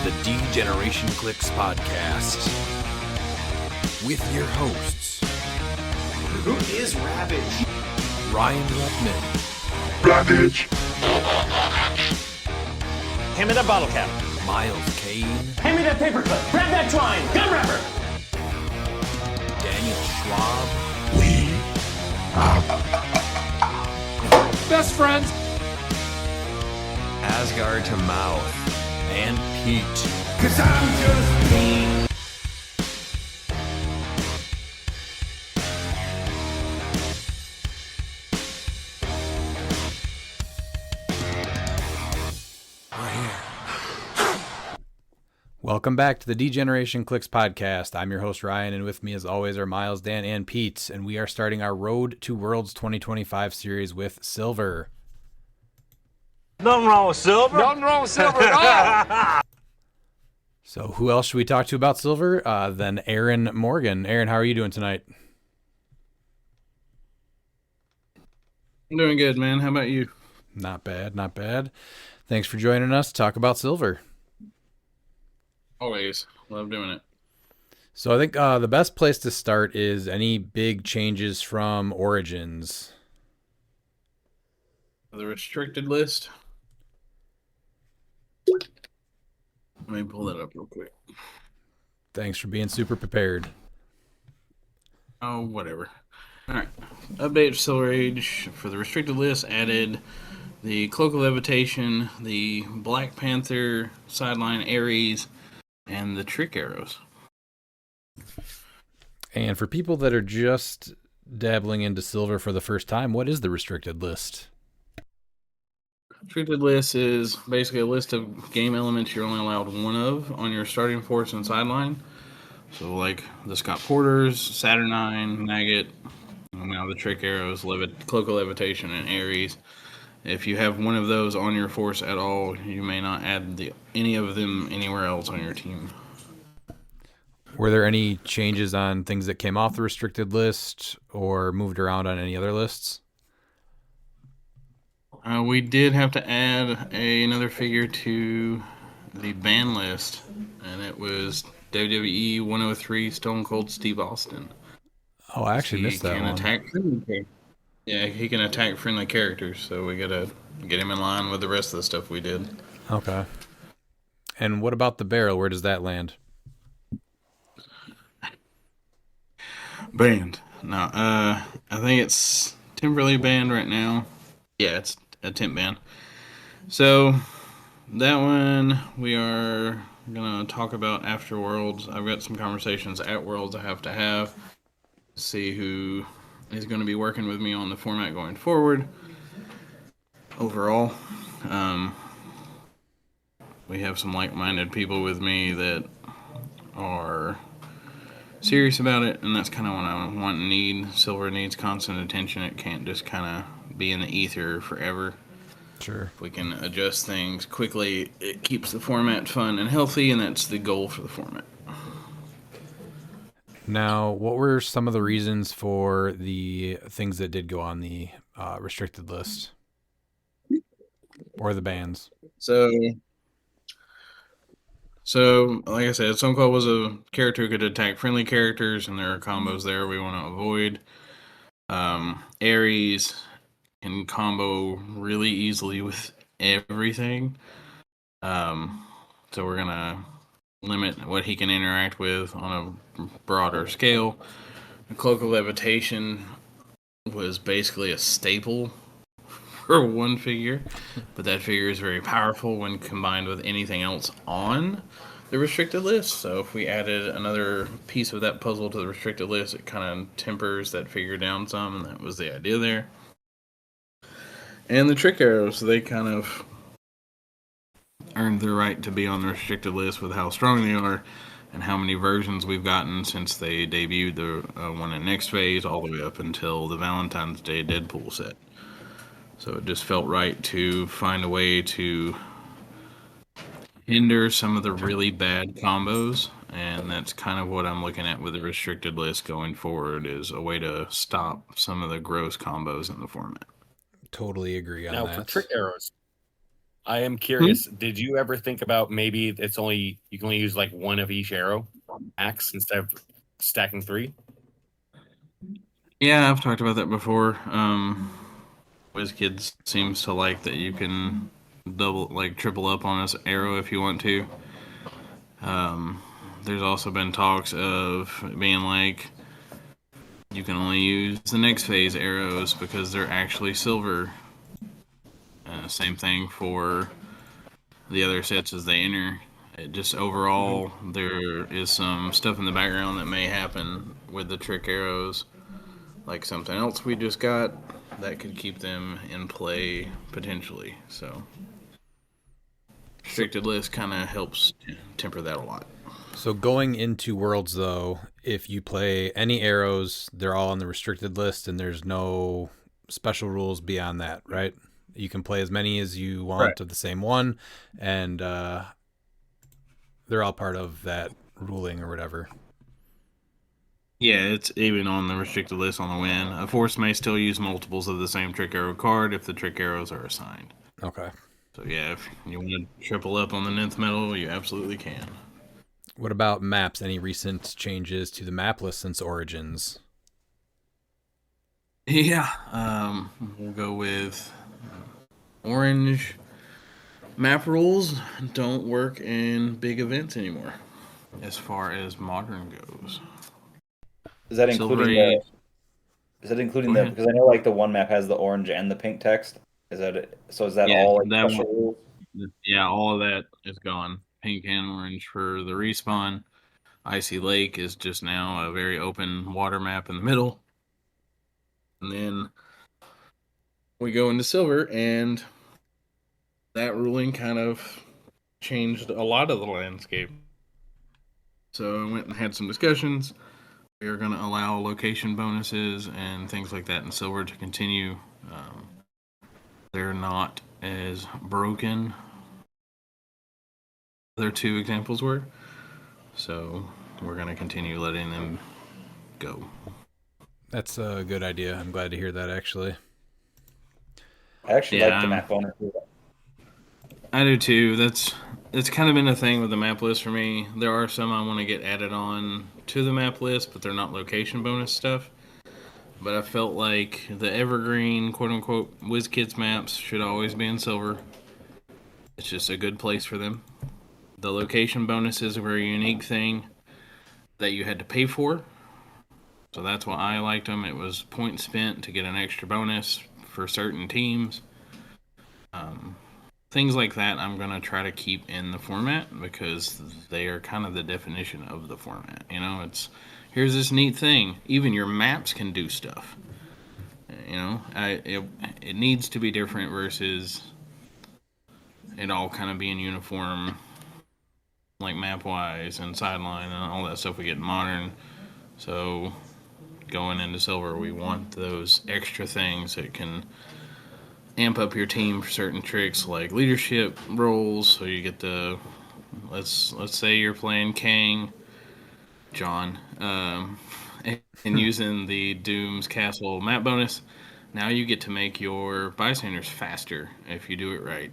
the D-Generation CliX podcast with your hosts, Who is Ravage? Ryan Ruttman, Ravage. Hand me that bottle cap. Miles Kane, Hand me that paperclip. Grab that twine. Gun wrapper. Daniel Schwab, We best friends, Asgard to mouth. and Pete. 'Cause I'm just me. Welcome back to the D-Generation CliX podcast. I'm your host, Ryan, and with me as always are Miles, Dan, and Pete, and we are starting our Road to Worlds 2025 series with Silver. Nothing wrong with silver. Nothing wrong with silver at all. So who else should we talk to about Silver than Aaron Morgan? Aaron, how are you doing tonight? I'm doing good, man. How about you? Not bad, not bad. Thanks for joining us to talk about Silver. Always. Love doing it. So I think the best place to start is any big changes from Origins. The restricted list. Let me pull that up real quick. Thanks for being super prepared. Oh, whatever. Alright. Update for Silver Age. For the restricted list, added the Cloak of Levitation, the Black Panther, Sideline Ares, and the Trick Arrows. And for people that are just dabbling into Silver for the first time, what is the restricted list? Restricted list is basically a list of game elements you're only allowed one of on your starting force and sideline. So like the Scott Porters, Saturnine, Maggot, and now the Trick Arrows, Cloak of Levitation, and Ares. If you have one of those on your force at all, you may not add any of them anywhere else on your team. Were there any changes on things that came off the restricted list or moved around on any other lists? We did have to add another figure to the ban list, and it was WWE 103 Stone Cold Steve Austin. Oh, I actually missed that one. He can attack friendly characters, so we gotta get him in line with the rest of the stuff we did. Okay. And what about the barrel? Where does that land? Banned. No, I think it's temporarily banned right now. Yeah, it's a temp ban. So that one we are gonna talk about after Worlds. I've got some conversations at Worlds I have to see who is going to be working with me on the format going forward. Overall, we have some like-minded people with me that are serious about it, and that's kind of what I want and need. Silver needs constant attention. It can't just kind of be in the ether forever. Sure. If we can adjust things quickly, it keeps the format fun and healthy, and that's the goal for the format. Now, what were some of the reasons for the things that did go on the restricted list? Or the bans? So like I said, Stone Cold was a character who could attack friendly characters, and there are combos there we want to avoid. Ares can combo really easily with everything. So we're going to limit what he can interact with on a broader scale. The Cloak of Levitation was basically a staple for one figure, but that figure is very powerful when combined with anything else on the restricted list. So if we added another piece of that puzzle to the restricted list, it kind of tempers that figure down some, and that was the idea there. And the Trick Arrows, they kind of earned the right to be on the restricted list with how strong they are and how many versions we've gotten since they debuted the one in Next Phase all the way up until the Valentine's Day Deadpool set. So it just felt right to find a way to hinder some of the really bad combos, and that's kind of what I'm looking at with the restricted list going forward, is a way to stop some of the gross combos in the format. Totally agree on Now that. for trick arrows, I am curious. Did you ever think about maybe you can only use like one of each arrow max instead of stacking 3? Yeah, I've talked about that before. WizKids seems to like that you can triple up on this arrow if you want to. There's also been talks of being like you can only use the next phase arrows because they're actually silver. Same thing for the other sets as they enter. It just overall, there is some stuff in the background that may happen with the trick arrows, like something else we just got that could keep them in play potentially. So, restricted list kind of helps temper that a lot. So going into Worlds, though, if you play any arrows, they're all on the restricted list, and there's no special rules beyond that, right? You can play as many as you want of the same one, and they're all part of that ruling or whatever. Yeah, it's even on the restricted list on the win. A force may still use multiples of the same trick arrow card if the trick arrows are assigned. Okay. So yeah, if you want to triple up on the nth medal, you absolutely can. What about maps? Any recent changes to the map list since Origins? Yeah, we'll go with orange. Map rules don't work in big events anymore, as far as modern goes. Is that including the? Because I know like the one map has the orange and the pink text. Is that it? So is that all like that special rules? Yeah, all of that is gone. Pink and orange for the respawn. Icy Lake is just now a very open water map in the middle. And then we go into silver, and that ruling kind of changed a lot of the landscape. So I went and had some discussions. We are going to allow location bonuses and things like that in silver to continue. They're not as broken. Their 2 examples were. So we're going to continue letting them go. That's a good idea. I'm glad to hear that, actually. I actually like the map bonuses. I do too. It's kind of been a thing with the map list for me. There are some I want to get added on to the map list, but they're not location bonus stuff. But I felt like the evergreen, quote-unquote, WizKids maps should always be in silver. It's just a good place for them. The location bonuses were a unique thing that you had to pay for. So that's why I liked them. It was points spent to get an extra bonus for certain teams. Things like that I'm going to try to keep in the format because they are kind of the definition of the format. You know, it's here's this neat thing. Even your maps can do stuff. You know, it needs to be different versus it all kind of being uniform, like map-wise and sideline and all that stuff we get in modern. So going into silver, we want those extra things that can amp up your team for certain tricks like leadership roles. So you get the let's say you're playing Kang, John, and using the Doom's Castle map bonus. Now you get to make your bystanders faster if you do it right.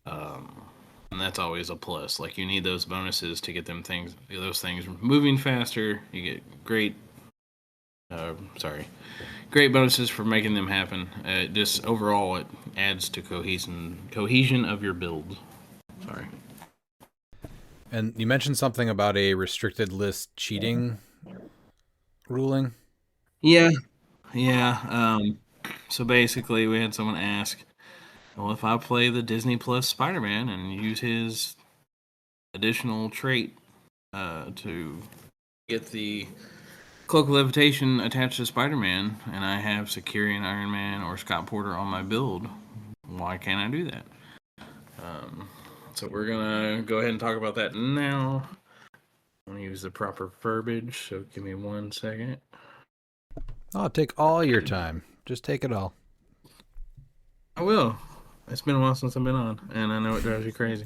And that's always a plus. Like you need those bonuses to get those things moving faster. You get great bonuses for making them happen. Just overall, it adds to cohesion of your build. Sorry. And you mentioned something about a restricted list cheating ruling. Yeah. So basically, we had someone ask, well, if I play the Disney Plus Spider-Man and use his additional trait to get the Cloak of Levitation attached to Spider-Man, and I have Securian Iron Man or Scott Porter on my build, why can't I do that? So we're going to go ahead and talk about that now. I'm going to use the proper verbiage, so give me 1 second. I'll take all your time. Just take it all. I will. It's been a while since I've been on, and I know it drives you crazy.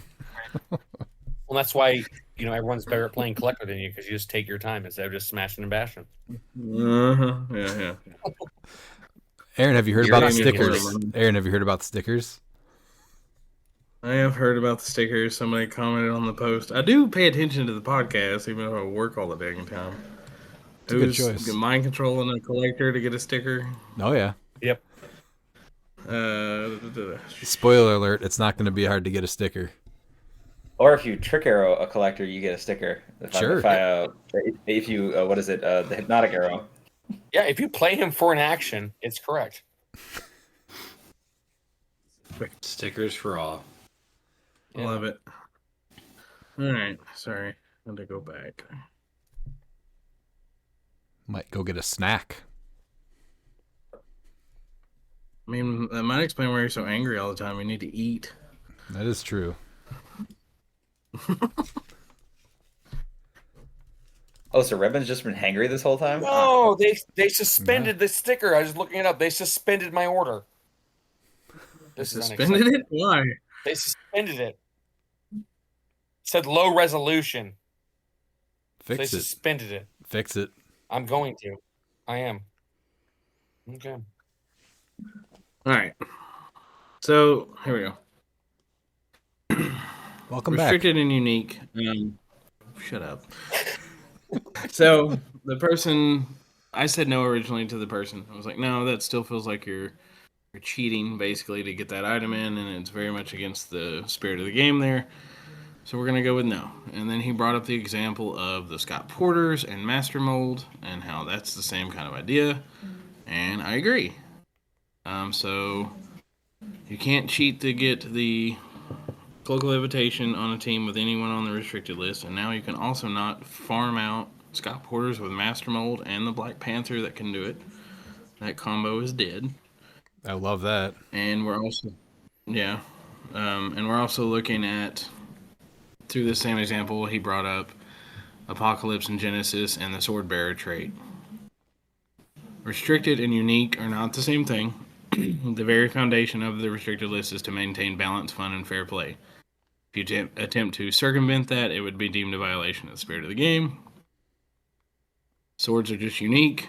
Well, that's why everyone's better at playing collector than you because you just take your time instead of just smashing and bashing. Yeah. Aaron, have you heard about the stickers? Aaron, have you heard about the stickers? I have heard about the stickers. Somebody commented on the post. I do pay attention to the podcast, even though I work all the dang time. It's a good Who's choice. mind controlling a collector to get a sticker? Oh yeah. Yep. Spoiler alert: it's not going to be hard to get a sticker. Or if you trick arrow a collector, you get a sticker. Sure. If you what is it? The hypnotic arrow. Yeah, if you play him for an action, it's correct. Stickers for all. I love it. All right. Sorry. I had to go back. Might go get a snack. I mean, that might explain why you're so angry all the time. We need to eat. That is true. Oh, so Redman's just been hangry this whole time? No, they suspended the sticker. I was looking it up. They suspended my order. This is Suspended it? Why? They suspended it. Said low resolution. They Fix it. suspended it. Fix it. I'm going to. I am. Okay. All right. So here we go. Welcome back. Restricted and unique. Shut up. So the person, I said no originally to the person. I was like, no, that still feels like you're cheating basically to get that item in, and it's very much against the spirit of the game there. So we're gonna go with no. And then he brought up the example of the Scott Porters and Master Mold and how that's the same kind of idea, and I agree. So you can't cheat to get the Cloak of Levitation on a team with anyone on the restricted list, and now you can also not farm out Scott Porters with Master Mold and the Black Panther that can do it. That combo is dead. I love that. And we're also, and we're also looking at, through the same example, he brought up Apocalypse and Genesis and the Sword Bearer trait. Restricted and unique are not the same thing. The very foundation of the restricted list is to maintain balance, fun, and fair play. If you attempt to circumvent that, it would be deemed a violation of the spirit of the game. Swords are just unique.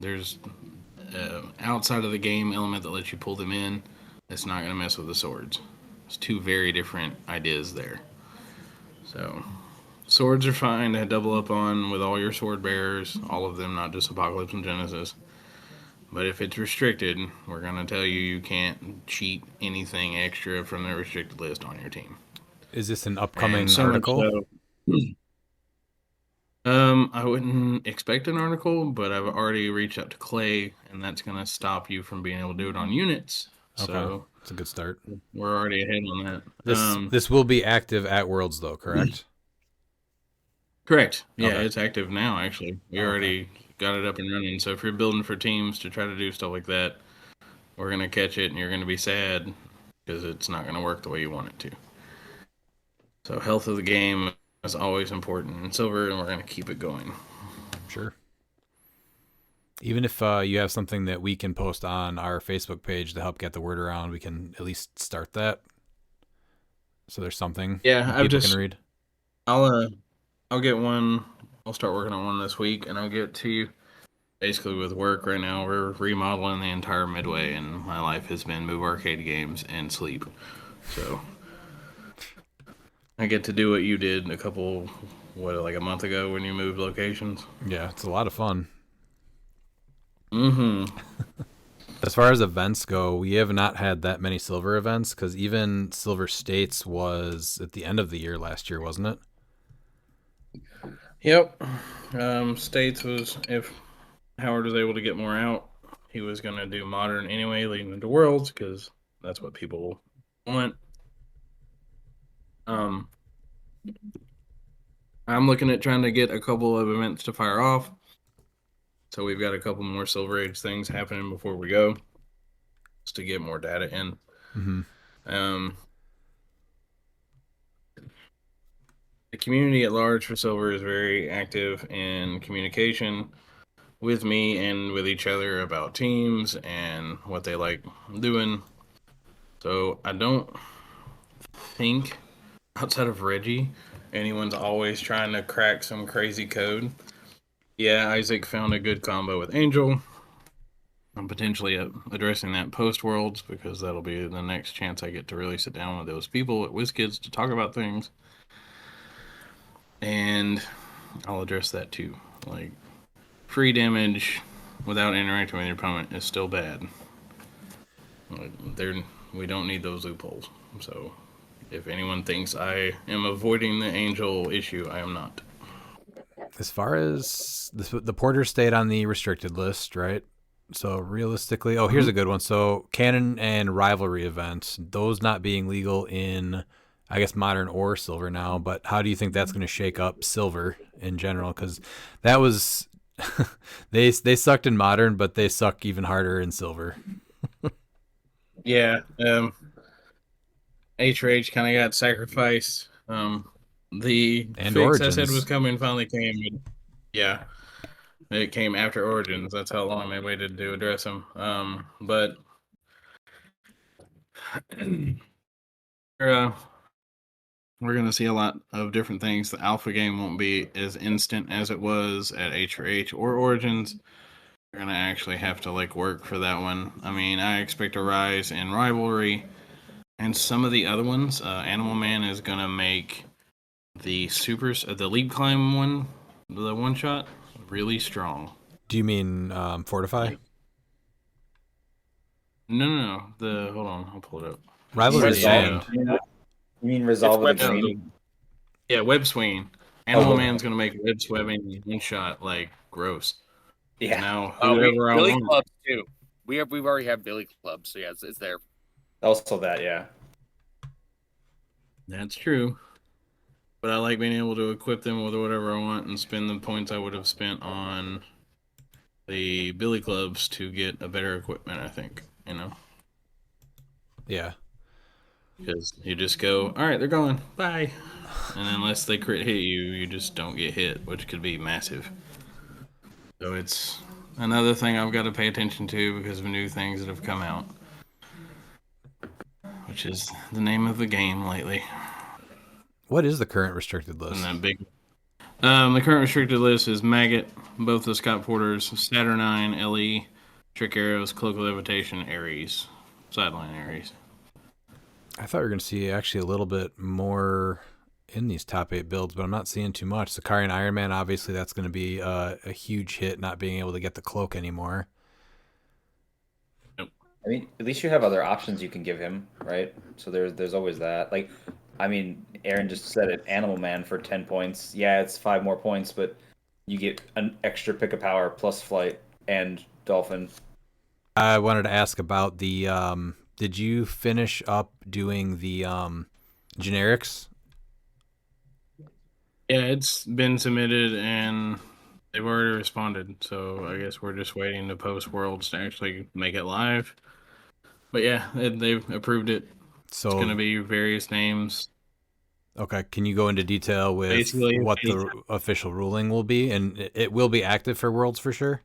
There's outside of the game element that lets you pull them in. It's not going to mess with the swords. It's two very different ideas there. So, swords are fine to double up on with all your sword bearers, all of them, not just Apocalypse and Genesis. But if it's restricted, we're going to tell you can't cheat anything extra from the restricted list on your team. Is this an upcoming article? I wouldn't expect an article, but I've already reached out to Clay, and that's going to stop you from being able to do it on units. Okay. So that's a good start. We're already ahead on that. This will be active at Worlds, though, correct? Correct. Yeah, Okay. It's active now, actually. We already got it up and running. So if you're building for teams to try to do stuff like that, we're going to catch it, and you're going to be sad because it's not going to work the way you want it to. So health of the game is always important in Silver, and we're going to keep it going. Sure. Even if you have something that we can post on our Facebook page to help get the word around, we can at least start that. So there's something people can read. I'll get one. I'll start working on one this week, and I'll get it to you. Basically, with work right now, we're remodeling the entire Midway, and my life has been move arcade games and sleep. So I get to do what you did like a month ago when you moved locations. Yeah, it's a lot of fun. Mm-hmm. As far as events go, we have not had that many Silver events, because even Silver States was at the end of the year last year, wasn't it? Yep. States was, if Howard was able to get more out, he was going to do Modern anyway, leading into Worlds, because that's what people want. I'm looking at trying to get a couple of events to fire off. So we've got a couple more Silver Age things happening before we go, just to get more data in. Mm-hmm. The community at large for Silver is very active in communication with me and with each other about teams and what they like doing. So I don't think, outside of Reggie, anyone's always trying to crack some crazy code. Yeah, Isaac found a good combo with Angel. I'm potentially addressing that post Worlds because that'll be the next chance I get to really sit down with those people at WizKids to talk about things. And I'll address that too. Like, free damage without interacting with your opponent is still bad. We don't need those loopholes. So, if anyone thinks I am avoiding the Angel issue, I am not. As far as the Porter stayed on the restricted list, right? So realistically, here's a good one. So canon and rivalry events, those not being legal in, I guess, modern or silver now. But how do you think that's going to shake up silver in general? Because that was they sucked in modern, but they suck even harder in silver. Yeah, H kind of got sacrificed. The And fix Origins. I said was coming finally came. Yeah, it came after Origins. That's how long they waited to address them. But we're gonna see a lot of different things. The alpha game won't be as instant as it was at H or Origins. We're gonna actually have to work for that one. I mean, I expect a rise in rivalry, and some of the other ones. Animal Man is gonna make the the leap climb one, the one shot, really strong. Do you mean Fortify? No. Hold on, I'll pull it up. Rivalry Resolve. Sand. You mean Resolve with a Web green? Yeah, web swing. Animal Oh. Man's gonna make web swebbing one shot gross. Yeah. Now Billy whoever I want. clubs too. We've already have Billy clubs, so yeah, it's there. Also that, yeah. That's true. But I like being able to equip them with whatever I want and spend the points I would have spent on the Billy clubs to get a better equipment, I think, Yeah. Because you just go, all right, they're going, bye. And unless they crit hit you, you just don't get hit, which could be massive. So it's another thing I've got to pay attention to because of new things that have come out, which is the name of the game lately. What is the current restricted list? And that big. The current restricted list is Maggot, both the Scott Porters, Saturnine, LE, Trick Arrows, Cloak of Levitation, Ares, Sideline Ares. I thought we were going to see actually a little bit more in these top 8 builds, but I'm not seeing too much. Sakari and Iron Man, obviously that's going to be a huge hit, not being able to get the cloak anymore. Nope. I mean, at least you have other options you can give him, right? So there's always that. I mean, Aaron just said it, Animal Man for 10 points. Yeah, it's 5 more points, but you get an extra pick of power plus flight and Dolphin. I wanted to ask about the did you finish up doing the generics? Yeah, it's been submitted and they've already responded. So I guess we're just waiting to post Worlds to actually make it live. But yeah, they've approved it. So it's going to be various names. Okay, can you go into detail with Basically, what the official ruling will be? And it will be active for Worlds for sure?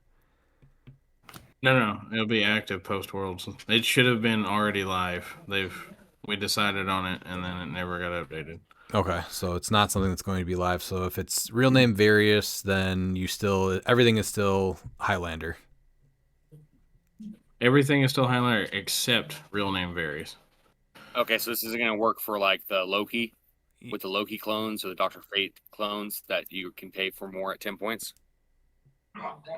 No, it'll be active post Worlds. It should have been already live. We decided on it and then it never got updated. Okay, so it's not something that's going to be live. So if it's real name various, then everything is still Highlander. Everything is still Highlander except real name varies. Okay, so this is going to work for the Loki, with the Loki clones or the Dr. Fate clones that you can pay for more at 10 points?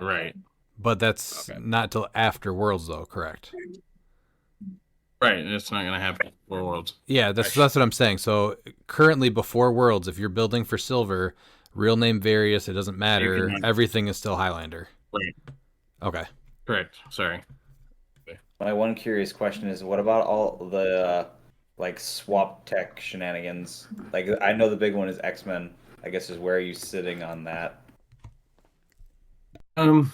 Right. But that's not till after Worlds, though, correct? Right, it's not going to happen before Worlds. Yeah, that's what I'm saying. So currently before Worlds, if you're building for silver, real name various, it doesn't matter. Everything is still Highlander. Right. Okay. Correct. Sorry. My one curious question is, what about all the swap tech shenanigans? I know the big one is X-Men. I guess is where are you sitting on that? I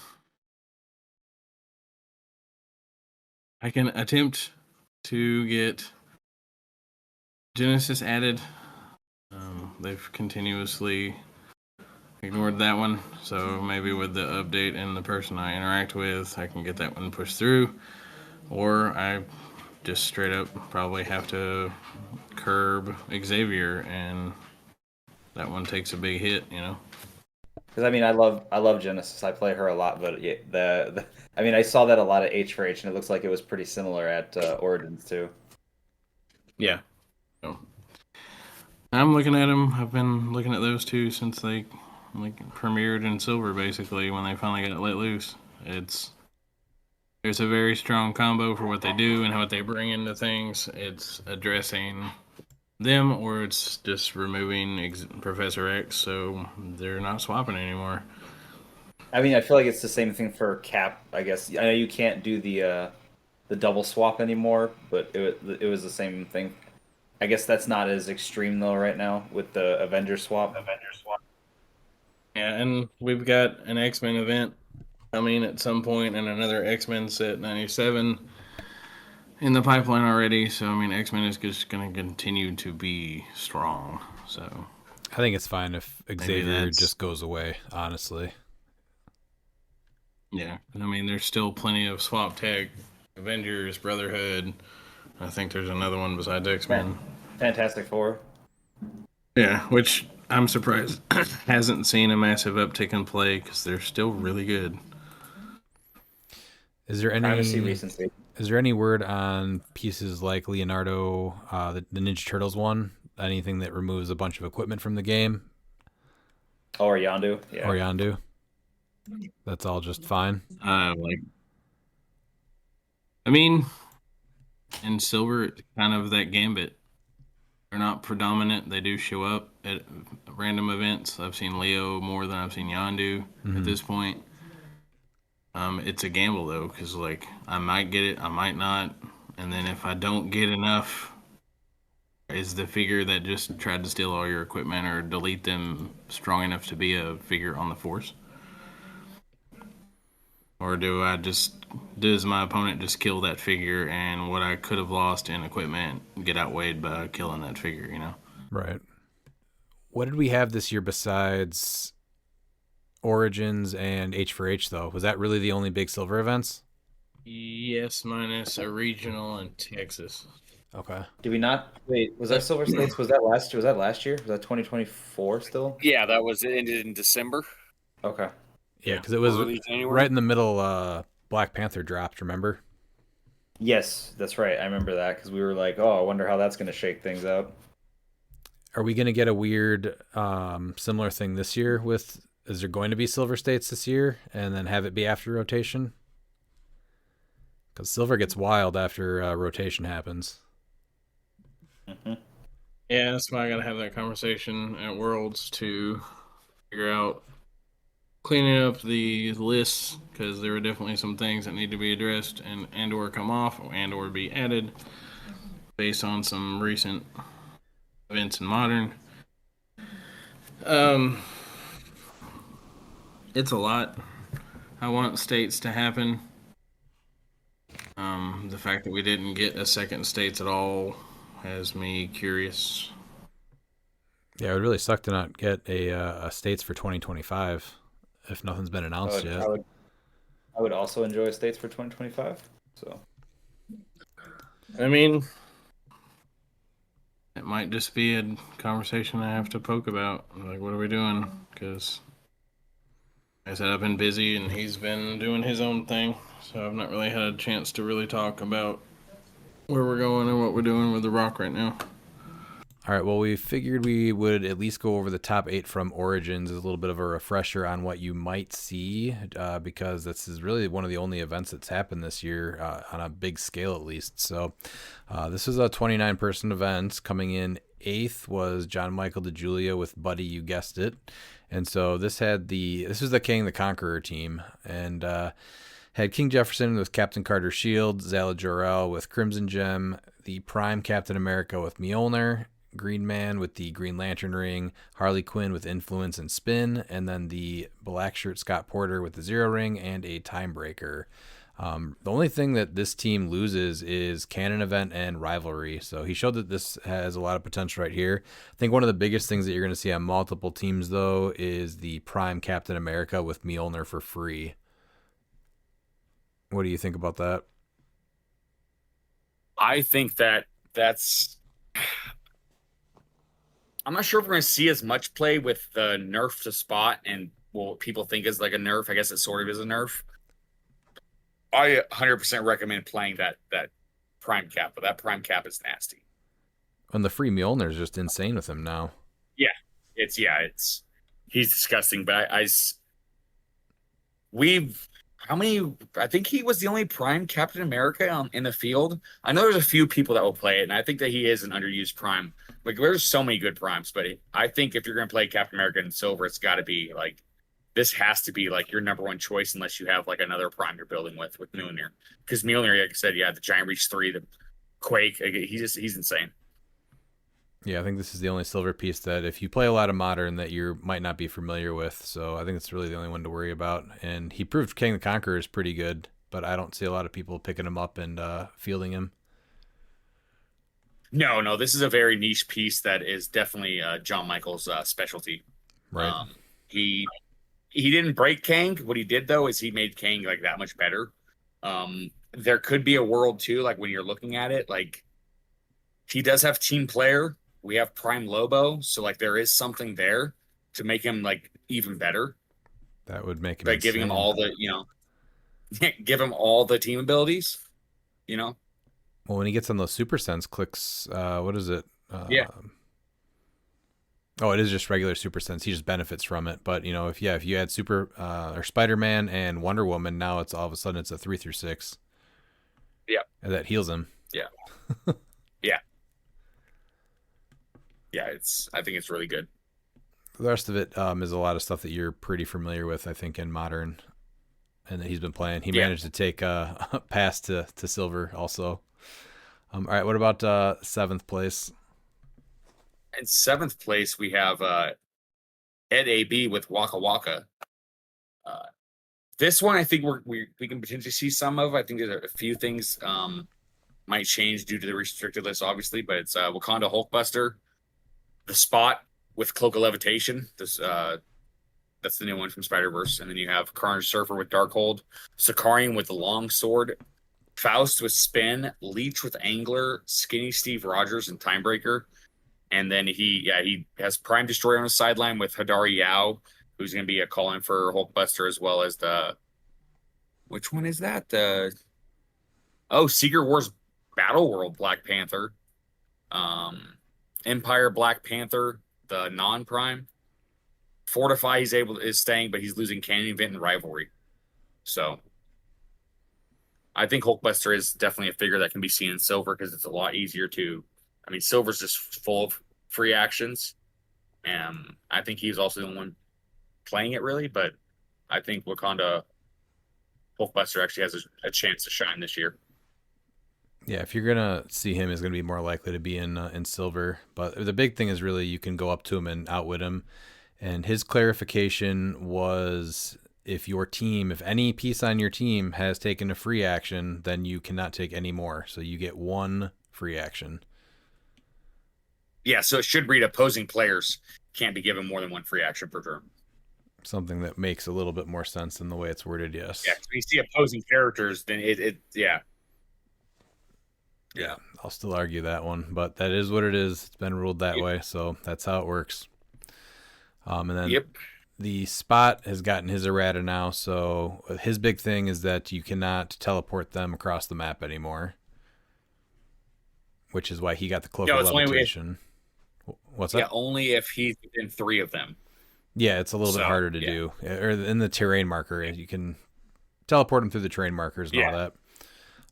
can attempt to get Genesis added. They've continuously ignored that one, so maybe with the update and the person I interact with, I can get that one pushed through. Or I just straight up probably have to curb Xavier, and that one takes a big hit, Because I mean, I love Genesis. I play her a lot, but yeah, I mean, I saw that a lot at H for H, and it looks like it was pretty similar at Origins too. Yeah. So I'm looking at them. I've been looking at those two since they premiered in silver, basically when they finally got let loose. There's a very strong combo for what they do and what they bring into things. It's addressing them, or it's just removing Professor X, so they're not swapping anymore. I mean, I feel like it's the same thing for Cap. I guess I know you can't do the double swap anymore, but it was the same thing. I guess that's not as extreme though right now with the Avenger swap. Yeah, and we've got an X-Men event coming at some point, and another X-Men set 97 in the pipeline already. So I mean, X-Men is just going to continue to be strong. So I think it's fine if Xavier that's- just goes away, honestly. yeah, I mean, there's still plenty of swap tag, Avengers, Brotherhood. I think there's another one besides X-Men. Fantastic Four. Yeah, which I'm surprised hasn't seen a massive uptick in play because they're still really good. Is there Trying to see any recency. is there any word on pieces like Leonardo, the Ninja Turtles one? Anything that removes a bunch of equipment from the game, Oh, or Yondu. Yeah. or Yandu? That's all just fine. I mean, in silver, it's kind of that gambit. They're not predominant. They do show up at random events. I've seen Leo more than I've seen Yandu at this point. It's a gamble though, because like I might get it, I might not, and then if I don't get enough, is the figure that just tried to steal all your equipment or delete them strong enough to be a figure on the force? Or does my opponent just kill that figure and what I could have lost in equipment get outweighed by killing that figure, you know? Right. What did we have this year besides Origins and H for H though? Was that really the only big silver events? Yes, minus a regional in Texas. Okay. Did we not wait? Was that Silver States? Was that last year? Was that last year? Was that 2024 still? Yeah, that was it. Ended in December. Okay. Yeah, because it was Early January. right in the middle. Black Panther dropped. Remember? Yes, that's right. I remember that because we were like, oh, I wonder how that's going to shake things up. Are we going to get a weird similar thing this year? Is there going to be Silver States this year, and then have it be after rotation? Because silver gets wild after rotation happens. Mm-hmm. Yeah, that's why I gotta have that conversation at Worlds to figure out cleaning up the lists, because there are definitely some things that need to be addressed and or come off and or be added based on some recent events in Modern. It's a lot. I want states to happen. The fact that we didn't get a second states at all has me curious. Yeah, it would really suck to not get a states for 2025 if nothing's been announced yet. I would also enjoy states for 2025. So I mean, it might just be a conversation I have to poke about. Like, what are we doing? Because I said I've been busy and he's been doing his own thing, so I've not really had a chance to really talk about where we're going and what we're doing with the Rock right now. All right, well, we figured we would at least go over the top 8 from Origins as a little bit of a refresher on what you might see, because this is really one of the only events that's happened this year on a big scale at least. So this is a 29-person event. Coming in 8th was John Michael DeJulia with Buddy, you guessed it. And so this was the King the Conqueror team, and had King Jefferson with Captain Carter Shield, Zala Jor-El with Crimson Gem, the Prime Captain America with Mjolnir, Green Man with the Green Lantern Ring, Harley Quinn with Influence and Spin, and then the Black Shirt Scott Porter with the Zero Ring and a Timebreaker. The only thing that this team loses is Canon Event and Rivalry. So he showed that this has a lot of potential right here. I think one of the biggest things that you're going to see on multiple teams, though, is the Prime Captain America with Mjolnir for free. What do you think about that? I think that's. I'm not sure if we're going to see as much play with the nerf to Spot and well, people think is like a nerf. I guess it sort of is a nerf. I 100% recommend playing that prime cap, but that prime cap is nasty. And the free Mjolnir is just insane with him now. Yeah, it's he's disgusting. But we've how many? I think he was the only prime Captain America in the field. I know there's a few people that will play it, and I think that he is an underused prime. Like there's so many good primes, but I think if you're gonna play Captain America in silver, it's got to be like this has to be like your number one choice unless you have like another prime you're building with Mjolnir. Because Mjolnir, like I said, the Giant Reach 3, the Quake, he's insane. Yeah, I think this is the only silver piece that if you play a lot of modern that you might not be familiar with. So I think it's really the only one to worry about. And he proved King the Conqueror is pretty good, but I don't see a lot of people picking him up and fielding him. No, this is a very niche piece that is definitely John Michael's specialty. Right. He didn't break Kang. What he did though is he made Kang like that much better. There could be a world too, like when you're looking at it, like he does have team player. We have Prime Lobo, so like there is something there to make him like even better. That would make him by giving him all the give him all the team abilities. Well, when he gets on those super sense clicks, what is it? Yeah. Oh, it is just regular super sense. He just benefits from it. But if you add super or Spider-Man and Wonder Woman, now it's all of a sudden it's a 3 through 6. Yeah, and that heals him. Yeah, yeah. I think it's really good. The rest of it is a lot of stuff that you're pretty familiar with, I think, in modern, and that he's been playing. He managed to take past to silver also. All right, what about 7th place? In 7th place, we have Ed AB with Waka Waka. This one, I think we can potentially see some of. I think there's a few things might change due to the restricted list, obviously, but it's Wakanda Hulkbuster, the Spot with Cloak of Levitation. That's the new one from Spider-Verse. And then you have Carnage Surfer with Darkhold, Sicarian with the Long Sword, Faust with Spin, Leech with Angler, Skinny Steve Rogers and Timebreaker. And then he has Prime Destroyer on the sideline with Hadari Yao, who's going to be a call-in for Hulkbuster, as well as which one is that? Secret Wars Battle World Black Panther, Empire Black Panther, the non-Prime. Fortify is staying, but he's losing Cannon Event and Rivalry. So I think Hulkbuster is definitely a figure that can be seen in silver because it's a lot easier to. I mean, silver's just full of free actions, and I think he's also the one playing it really. But I think Wakanda Hulkbuster actually has a chance to shine this year. Yeah, if you're gonna see him, is gonna be more likely to be in silver. But the big thing is really you can go up to him and outwit him. And his clarification was if any piece on your team has taken a free action, then you cannot take any more. So you get one free action. Yeah, so it should read opposing players can't be given more than one free action per turn. Something that makes a little bit more sense than the way it's worded, yes. Yeah, when you see opposing characters, then yeah. Yeah, I'll still argue that one, but that is what it is. It's been ruled that way, so that's how it works. And then the Spot has gotten his errata now, so his big thing is that you cannot teleport them across the map anymore, which is why he got the Cloak of Levitation. What's that? Yeah, only if he's in 3 of them. Yeah, it's a little bit harder to do. Or in the terrain marker, you can teleport him through the terrain markers and all that.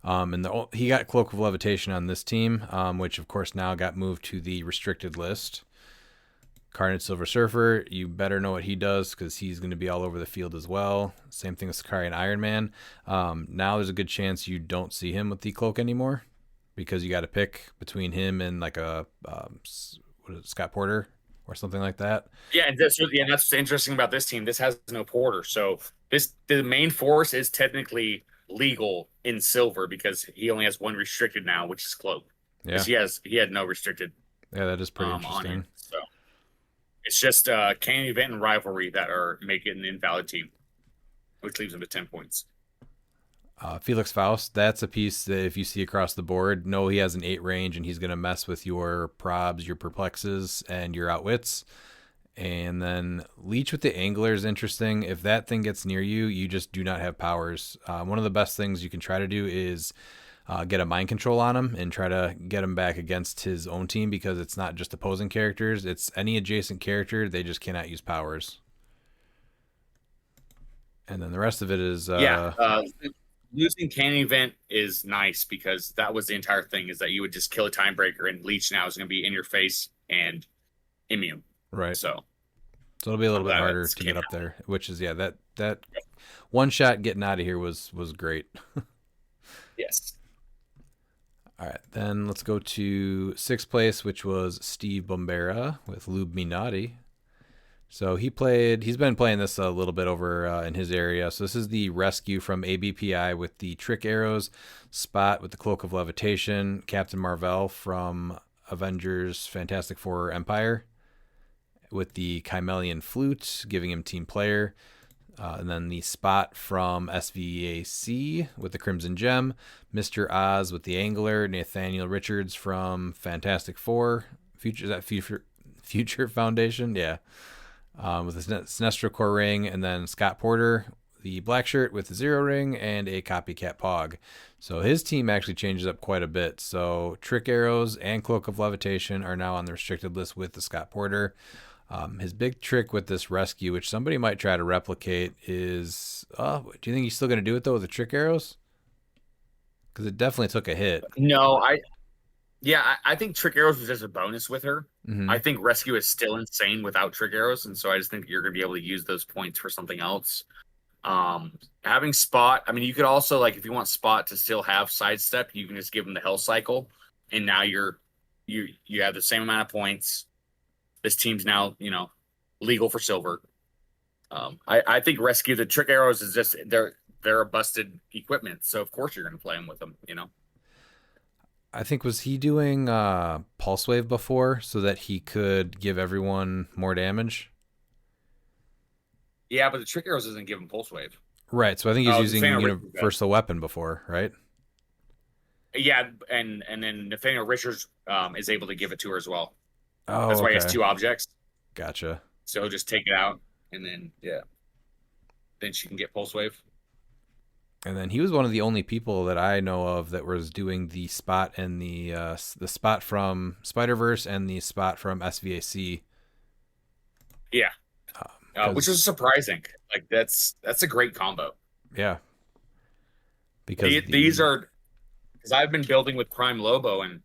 And he got Cloak of Levitation on this team, which of course now got moved to the restricted list. Carnage Silver Surfer, you better know what he does because he's going to be all over the field as well. Same thing with Sakari and Iron Man. Now there's a good chance you don't see him with the cloak anymore because you got to pick between him and like a Scott Porter or something like that. Yeah, and that's what's interesting about this team. This has no Porter, so the main force is technically legal in silver because he only has one restricted now, which is cloak. Yeah, he had no restricted. Yeah, that is pretty interesting. On him, so it's just Canyon Event and Rivalry that are making an invalid team, which leaves him at 10 points. Felix Faust, that's a piece that if you see across the board, know he has an 8 range and he's going to mess with your probs, your perplexes, and your outwits. And then Leech with the Angler is interesting. If that thing gets near you, you just do not have powers. One of the best things you can try to do is get a mind control on him and try to get him back against his own team, because it's not just opposing characters, it's any adjacent character. They just cannot use powers. And then the rest of it is losing Cannon Event is nice, because that was the entire thing, is that you would just kill a time breaker, and Leech now is going to be in your face and immune. right. So it'll be a little bit glad harder it's to get came up there, which is that one shot getting out of here was great. yes. All right, then let's go to sixth place, which was Steve Bombera with Lube Me Naughty. So he's been playing this a little bit over in his area. So this is the rescue from ABPI with the trick arrows, Spot with the Cloak of Levitation, Captain Marvel from Avengers Fantastic Four Empire with the Chimelian Flute, giving him team player. And then the Spot from SVAC with the Crimson Gem, Mr. Oz with the Angler, Nathaniel Richards from Fantastic Four, Future Foundation? Yeah. With the Sinestro Core Ring, and then Scott Porter, the black shirt with the Zero Ring, and a Copycat Pog. So his team actually changes up quite a bit. So Trick Arrows and Cloak of Levitation are now on the restricted list with the Scott Porter. His big trick with this rescue, which somebody might try to replicate, is... do you think he's still going to do it, though, with the Trick Arrows? Because it definitely took a hit. No, I think Trick Arrows was just a bonus with her. Mm-hmm. I think Rescue is still insane without Trick Arrows, and so I just think you're going to be able to use those points for something else. Having Spot, I mean, you could also, like, if you want Spot to still have Sidestep, you can just give him the Hell Cycle, and now you have the same amount of points. This team's now, legal for silver. I think Rescue, the Trick Arrows is just they're a busted equipment, so of course you're going to play them with them. I think, was he doing Pulse Wave before so that he could give everyone more damage? Yeah, but the Trick Arrows doesn't give him Pulse Wave. Right, so I think he's using Universal Weapon before, right? Yeah, and then Nathaniel Richards is able to give it to her as well. Oh, that's why he has two objects. Gotcha. So he'll just take it out, and then then she can get Pulse Wave. And then he was one of the only people that I know of that was doing the Spot and the Spot from Spider-Verse and the Spot from SVAC. Yeah, which is surprising. Like that's a great combo. Yeah, because these are, because I've been building with Prime Lobo, and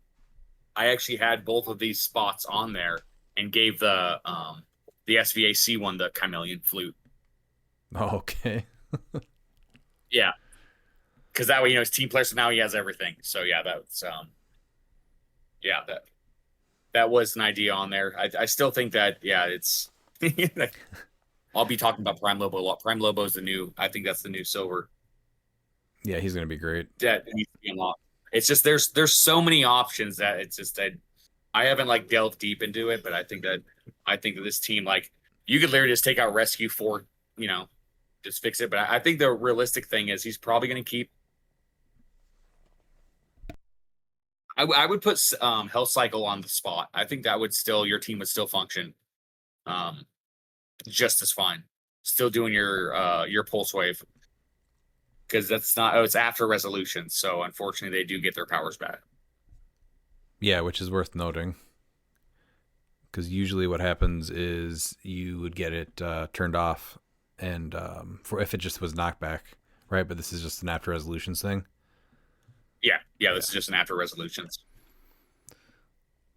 I actually had both of these spots on there and gave the SVAC one the Chimelian Flute. Oh, okay. Yeah. Because that way, he's team player, so now he has everything. So yeah, that's that was an idea on there. I still think that it's I'll be talking about Prime Lobo a lot. Prime Lobo is I think that's the new silver. Yeah, he's gonna be great. That needs to be unlocked. It's just there's so many options that it's just that I haven't delved deep into it, but I think that this team, you could literally just take out Rescue for just fix it. But I think the realistic thing is he's probably going to keep. I would put Health Cycle on the Spot. I think that your team would still function just as fine. Still doing your Pulse Wave, because that's not. It's after Resolution, so unfortunately they do get their powers back. Yeah, which is worth noting, because usually what happens is you would get it turned off, and for if it just was knockback, right? But this is just an after resolutions thing. Yeah, this is just an after resolutions.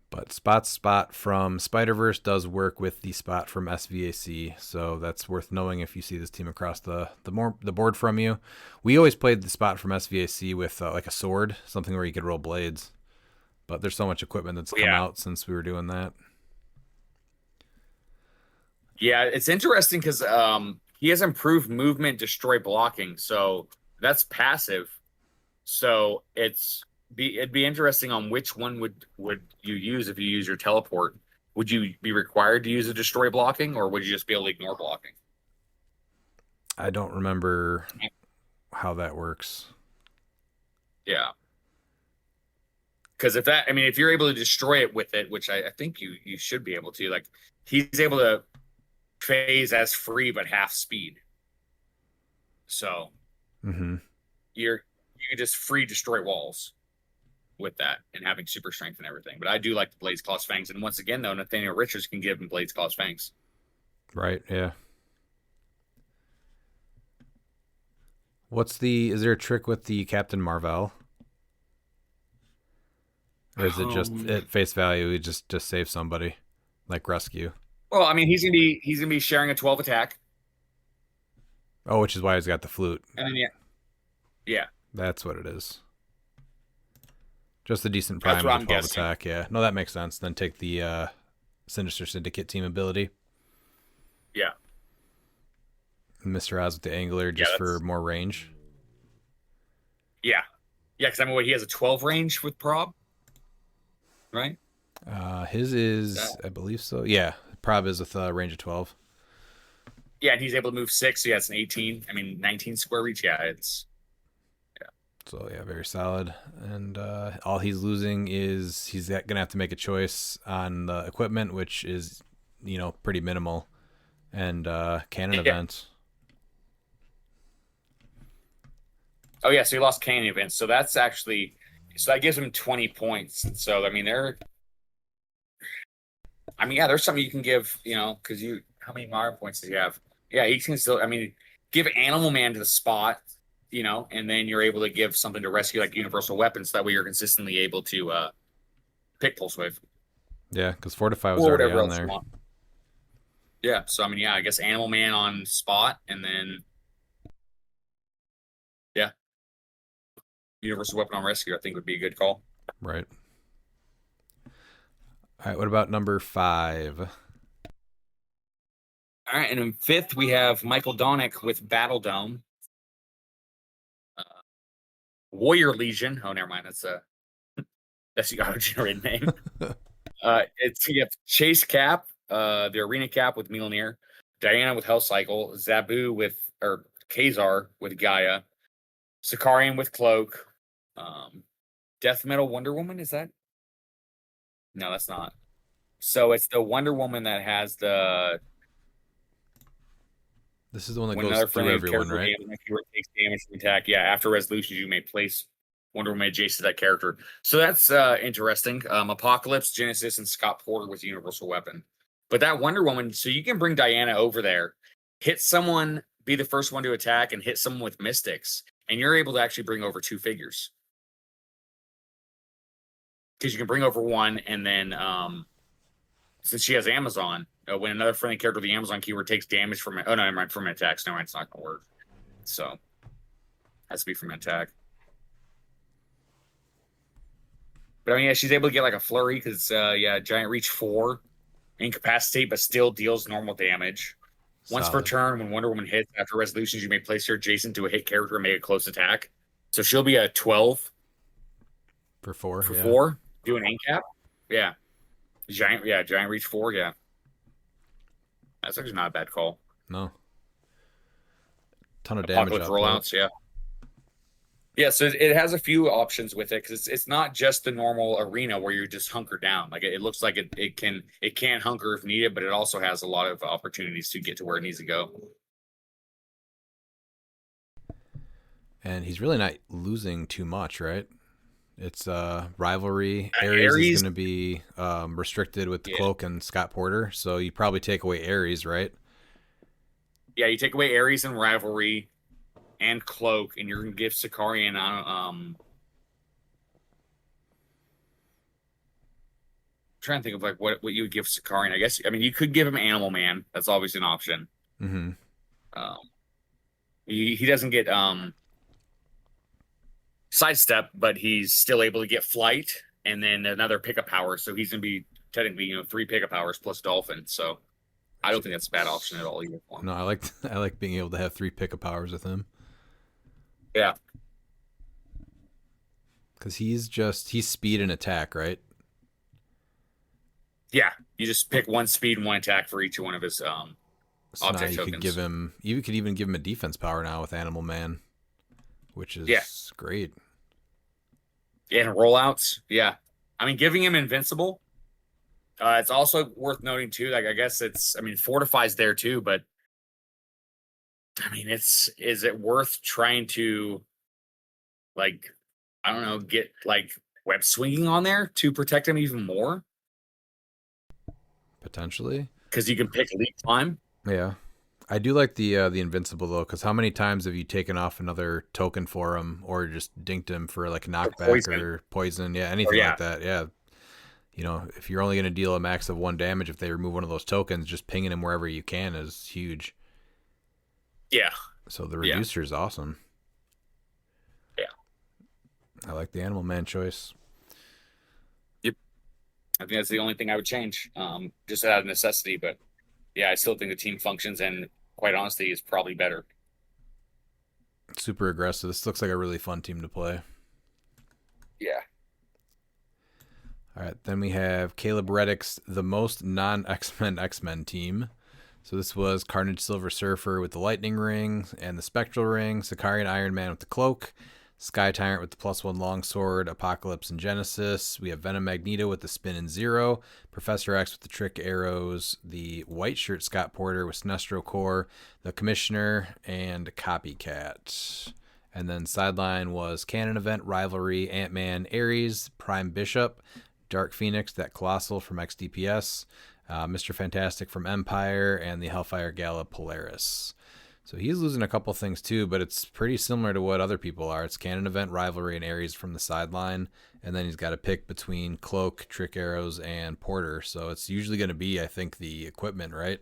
But Spot from Spider-Verse does work with the Spot from SVAC, so that's worth knowing if you see this team across the board from you. We always played the Spot from SVAC with like a sword, something where you could roll blades. But there's so much equipment that's come out since we were doing that. Yeah, it's interesting because he has improved movement, destroy blocking, so that's passive. So it'd be interesting on which one would you use if you use your teleport. Would you be required to use a destroy blocking, or would you just be able to ignore blocking? I don't remember how that works. Yeah. Because if you're able to destroy it with it, which I think you should be able to, he's able to phase as free but half speed. So you can just free destroy walls with that and having super strength and everything. But I do like the Blades Claws Fangs. And once again, though, Nathaniel Richards can give him Blades Claws Fangs. Right, yeah. Is there a trick with the Captain Marvel? Or is it just at face value, he just save somebody, like rescue? Well, I mean, he's gonna be sharing a 12 attack. Oh, which is why he's got the flute. And then yeah. That's what it is. Just a decent That's prime what with I'm 12 guessing. attack, yeah. No, that makes sense. Then take the Sinister Syndicate team ability. Yeah. Mr. Oz with the Angler just for more range. Yeah. Yeah, because I mean, he has a 12 range with prob, right? His is, I believe so. Yeah, prob is with range of 12. Yeah, and he's able to move 6, so yeah, it's an 18. I mean, 19 square reach. Yeah, it's... So, yeah, very solid. And all he's losing is he's going to have to make a choice on the equipment, which is, pretty minimal. And cannon events. Oh, yeah, so he lost cannon events. So that's actually... So that gives him 20 points. So, I mean, there's something you can give, because how many Mario points does he have? Yeah, he can still, give Animal Man to the spot, and then you're able to give something to rescue, like Universal Weapons. So that way you're consistently able to pick Pulse Wave. Yeah, because Fortify was already on there. Yeah, so, I guess Animal Man on spot, and then, yeah, Universal Weapon on rescue, I think, would be a good call. Right. All right, what about number 5? All right, and in 5th, we have Michael Donick with Battle Dome. Warrior Legion. Oh, never mind. That's the auto-generated name. You have Chase Cap, the Arena Cap with Mjolnir, Diana with Hell Cycle, Zabu or Kazar with Gaia, Sicarian with Cloak, Death Metal Wonder Woman. Is that? No, that's not. So it's the Wonder Woman that has the... This is the one that goes through everyone, right? Takes damage from attack. Yeah, after resolutions, you may place Wonder Woman adjacent to that character. So that's interesting. Apocalypse, Genesis, and Scott Porter with Universal Weapon. But that Wonder Woman, so you can bring Diana over there, hit someone, be the first one to attack, and hit someone with Mystics, and you're able to actually bring over 2 figures. Because you can bring over one, and then since she has Amazon, when another friendly character with the Amazon keyword takes damage from it, from an attack. No, it's not going to work. So, has to be from an attack. But yeah, she's able to get like a flurry because Giant Reach 4, incapacitate, but still deals normal damage. Once per turn, when Wonder Woman hits after resolutions, you may place her adjacent to a hit character and make a close attack. So she'll be a 12 for 4. For 4, do an incap. Yeah. Giant Reach 4, yeah. That's actually not a bad call. No. Ton of damage. Apocalypse rollouts, yeah. Yeah, so it has a few options with it because it's not just the normal arena where you just hunker down. Like it looks like it can hunker if needed, but it also has a lot of opportunities to get to where it needs to go. And he's really not losing too much, right? It's rivalry. Ares is going to be restricted with the Cloak and Scott Porter, so you probably take away Ares, right? Yeah, you take away Ares and rivalry and Cloak, and you're going to give Sicarian trying to think of like what you would give Sicarian. I guess you could give him Animal Man. That's always an option. Mm-hmm. He doesn't get sidestep, but he's still able to get flight and then another pickup power. So he's gonna be technically 3 pickup powers plus Dolphin. So I don't think that's a bad option at all either. No, I like being able to have 3 pickup powers with him. Yeah, because he's speed and attack, right? Yeah, you just pick 1 speed and 1 attack for each one of his so object now tokens. You could even give him a defense power now with Animal Man, which is great. Yeah, and rollouts. Yeah, giving him invincible It's also worth noting too. Like I guess fortifies there too, but I mean, is it worth trying to like I don't know get like web swinging on there to protect him even more Potentially. because you can pick lead climb. Yeah. I do like the invincible though, because how many times have you taken off another token for him, or just dinked him for like knockback or poison? Yeah, anything like that. Yeah, you know, if you're only going to deal a max of 1 damage, if they remove one of those tokens, just pinging him wherever you can is huge. Yeah. So the reducer is awesome. Yeah. I like the Animal Man choice. Yep. I think that's the only thing I would change, just out of necessity. But yeah, I still think the team functions, and quite honestly, is probably better. Super aggressive. This looks like a really fun team to play. Yeah. All right, then we have Caleb Reddick's the most non-X-Men X-Men team. So this was Carnage Silver Surfer with the Lightning Ring and the Spectral Ring, Sicarian Iron Man with the Cloak, Sky Tyrant with the +1 Longsword, Apocalypse and Genesis. We have Venom Magneto with the Spin and Zero, Professor X with the Trick Arrows, the White Shirt Scott Porter with Sinestro Core, the Commissioner, and Copycat. And then sideline was Canon Event, Rivalry, Ant-Man, Ares, Prime Bishop, Dark Phoenix, that Colossal from XDPS, Mr. Fantastic from Empire, and the Hellfire Gala Polaris. So he's losing a couple things too, but it's pretty similar to what other people are. It's Canon Event, Rivalry, and Ares from the sideline, and then he's got to pick between Cloak, Trick Arrows, and Porter. So it's usually going to be, I think, the equipment, right?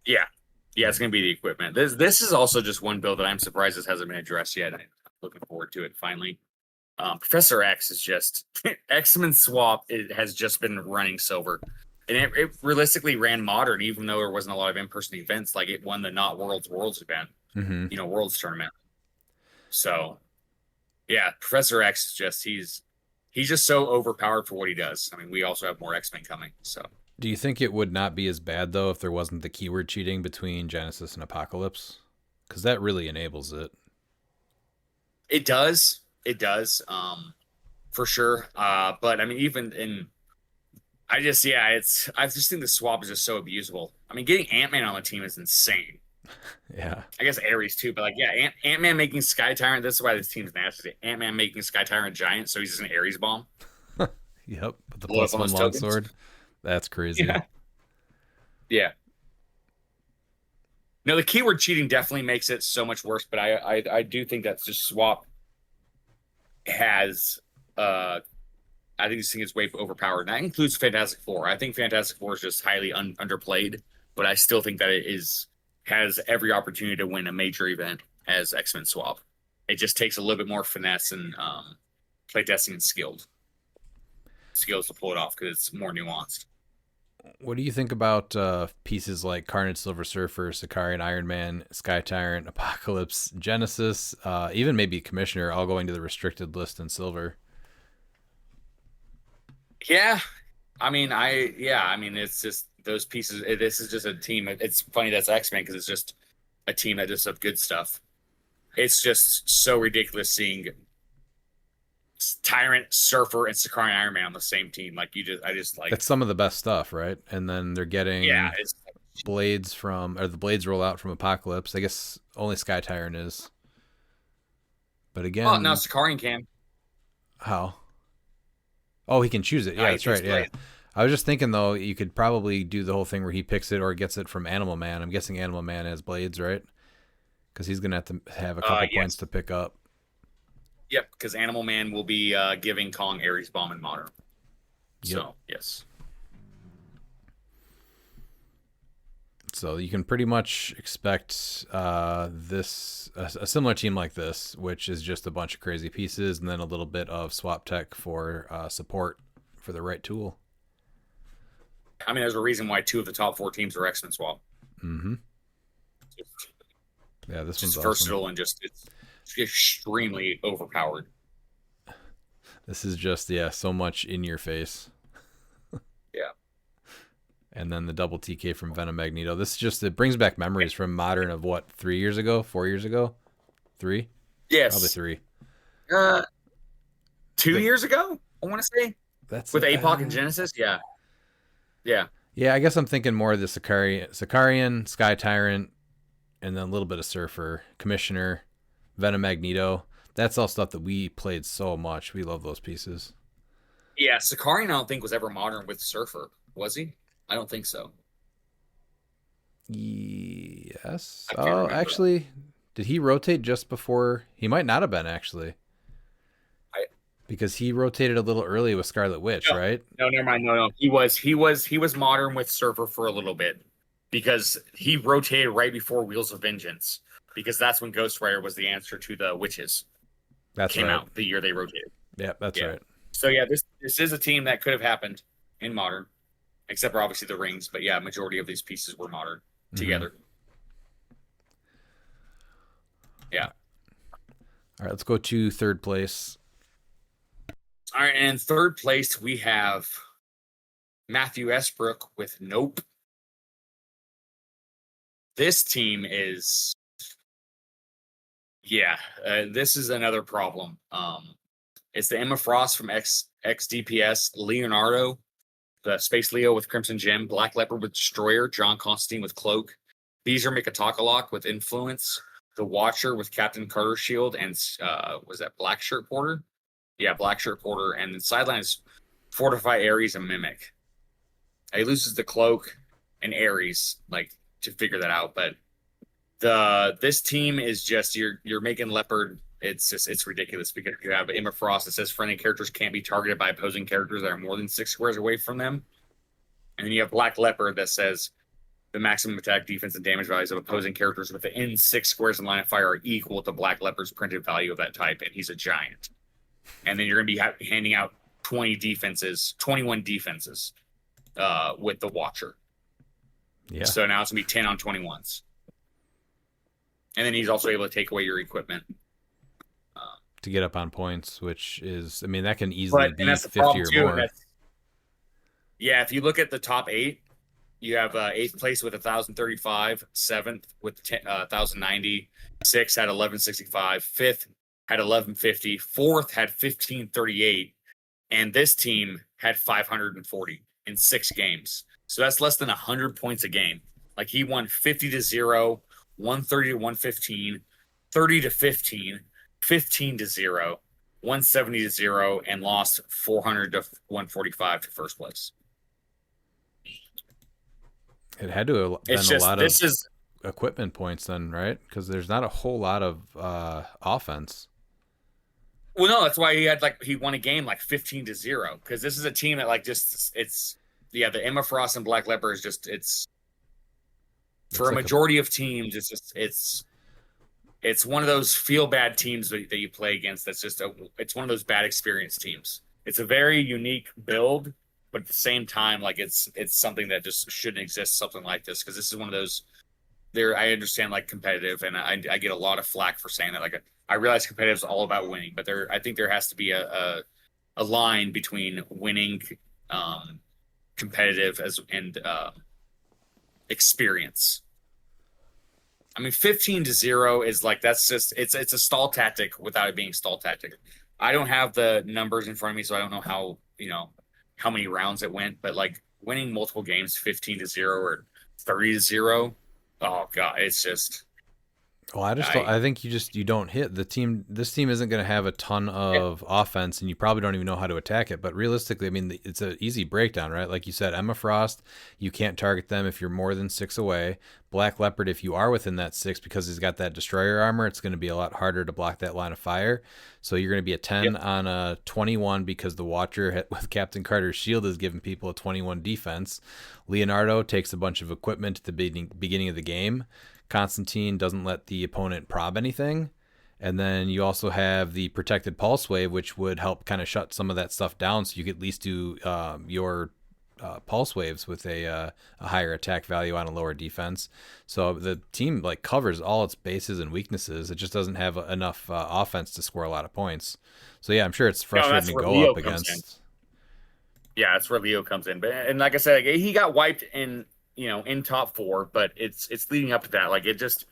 Yeah. Yeah, it's going to be the equipment. This is also just one build that I'm surprised this hasn't been addressed yet. I'm looking forward to it finally. Professor X is just X-Men Swap. It has just been running silver, and it realistically ran modern, even though there wasn't a lot of in-person events. Like it won the Not Worlds event, Worlds tournament. So, yeah, Professor X is just he's just so overpowered for what he does. I mean, we also have more X-Men coming. So, do you think it would not be as bad though if there wasn't the keyword cheating between Genesis and Apocalypse? Because that really enables it. It does. It does, for sure. But I mean, I just think the swap is just so abusable. I mean, getting Ant-Man on the team is insane. Yeah. I guess Ares too, but like, yeah, Ant-Man making Sky Tyrant. That's why this team's nasty. Ant-Man making Sky Tyrant giant, so he's just an Ares bomb. Yep, with the +1 longsword. That's crazy. Yeah. Yeah. No, the keyword cheating definitely makes it so much worse, but I do think that's just swap has I think this thing is way overpowered. And that includes Fantastic Four. I think Fantastic Four is just highly underplayed, but I still think that it has every opportunity to win a major event as X-Men Swap. It just takes a little bit more finesse and playtesting and skills to pull it off because it's more nuanced. What do you think about pieces like Carnage Silver Surfer, Sicarian Iron Man, Sky Tyrant, Apocalypse, Genesis, even maybe Commissioner, all going to the restricted list in silver? Yeah. I mean, it's just those pieces. This is just a team. It's funny that's X-Men because it's just a team that does some good stuff. It's just so ridiculous seeing Tyrant, Surfer, and Sicarian Iron Man on the same team. Like I just like that's some of the best stuff, right? And then they're getting blades the blades roll out from Apocalypse. I guess only Sky Tyrant is. But again, oh no, Sicarian can. How? Oh, he can choose it. Yeah, that's right. Yeah. I was just thinking though, you could probably do the whole thing where he picks it or gets it from Animal Man. I'm guessing Animal Man has blades, right? Because he's gonna have a couple points to pick up. Yep, because Animal Man will be giving Kong Ares Bomb in Modern. Yep. So, yes. So you can pretty much expect a similar team like this, which is just a bunch of crazy pieces and then a little bit of swap tech for support for the right tool. I mean, there's a reason why 2 of the top 4 teams are X-Men Swap. Mm-hmm. Yeah, this one's versatile awesome. And it's extremely overpowered. This is just so much in your face. Yeah. And then the double TK from Venom Magneto. This is it brings back memories from Modern of what, 3 years ago, 4 years ago, 3? Yes, probably 3. 2 years ago, I want to say. That's With APOC and Genesis, yeah. Yeah. Yeah, I guess I'm thinking more of the Sicarian, Sky Tyrant, and then a little bit of Surfer, Commissioner, Venom Magneto. That's all stuff that we played so much. We love those pieces. Yeah, Sakarian I don't think was ever modern with Surfer, was he? I don't think so. Yes. I can't Oh, remember. actually, did he rotate just before? He might not have been actually, because he rotated a little early with Scarlet Witch, No, right? no, never mind. No. He was modern with Surfer for a little bit because he rotated right before Wheels of Vengeance because that's when Ghost Rider was the answer to the witches. That's Came right. out the year they rotated. Yeah, that's Yeah. right. So yeah, this is a team that could have happened in modern, except for obviously the rings. But yeah, majority of these pieces were modern together. Yeah. All right, let's go to third place. All right, and in third place we have Matthew Esbrook with Nope. This team is, this is another problem. It's the Emma Frost from XDPS, Leonardo, the Space Leo with Crimson Gem, Black Leopard with Destroyer, John Constantine with Cloak, Beezer Mikatakalock with Influence, the Watcher with Captain Carter Shield, and was that Black Shirt Porter? Yeah, Black Shirt Porter, and then sideline is Fortify Ares and Mimic. He loses the Cloak and Ares, like to figure that out, but this team is just you're making Leopard. It's ridiculous because you have Emma Frost that says friendly characters can't be targeted by opposing characters that are more than 6 squares away from them, and then you have Black Leopard that says the maximum attack, defense, and damage values of opposing characters within 6 squares in line of fire are equal to Black Leopard's printed value of that type, and he's a giant. And then you're going to be handing out 21 defenses with the Watcher. Yeah. So now it's going to be 10 on 21s. And then he's also able to take away your equipment. To get up on points, which is, I mean, that can easily be that's the 50 problem or too. more. If you look at the top 8, you have 8th place with 1,035, 7th with 1,090, 6th had 1,165, 5th had 1,150, 4th had 1,538, and this team had 540 in 6 games. So that's less than 100 points a game. Like he won 50-0, 130-115, 30-15, 15-0, 170-0, and lost 400-145 to first place. It had to have been It's a just lot this of is equipment points then, right? Because there's not a whole lot of offense. well, no, that's why he won a game like 15-0 because this is a team that the Emma Frost and Black Leopard is just it's for a like majority of teams it's one of those feel bad teams that you play against. It's one of those bad experience teams. It's a very unique build, but at the same time, like it's something that just shouldn't exist. Something like this because this is one of those. I understand like competitive, and I get a lot of flack for saying that. Like I realize competitive is all about winning, but I think there has to be a line between winning, competitive and experience. I mean, 15-0 is like that's just it's a stall tactic without it being a stall tactic. I don't have the numbers in front of me, so I don't know how many rounds it went, but like winning multiple games 15-0 or 30-0, oh god, it's just Well, I think you don't hit the team. This team isn't going to have a ton of offense, and you probably don't even know how to attack it. But realistically, I mean, it's an easy breakdown, right? Like you said, Emma Frost, you can't target them if you're more than 6 away. Black Leopard, if you are within that 6, because he's got that destroyer armor, it's going to be a lot harder to block that line of fire. So you're going to be a 10 on a 21 because the Watcher with Captain Carter's shield is giving people a 21 defense. Leonardo takes a bunch of equipment at the beginning of the game. Constantine doesn't let the opponent prob anything. And then you also have the protected pulse wave, which would help kind of shut some of that stuff down, so you could at least do your pulse waves with a higher attack value on a lower defense. So the team like covers all its bases and weaknesses. It just doesn't have enough offense to score a lot of points. So yeah, I'm sure it's frustrating to go up against. Yeah, that's where Leo comes in. And like I said, he got wiped in top 4, but it's leading up to that. Like it just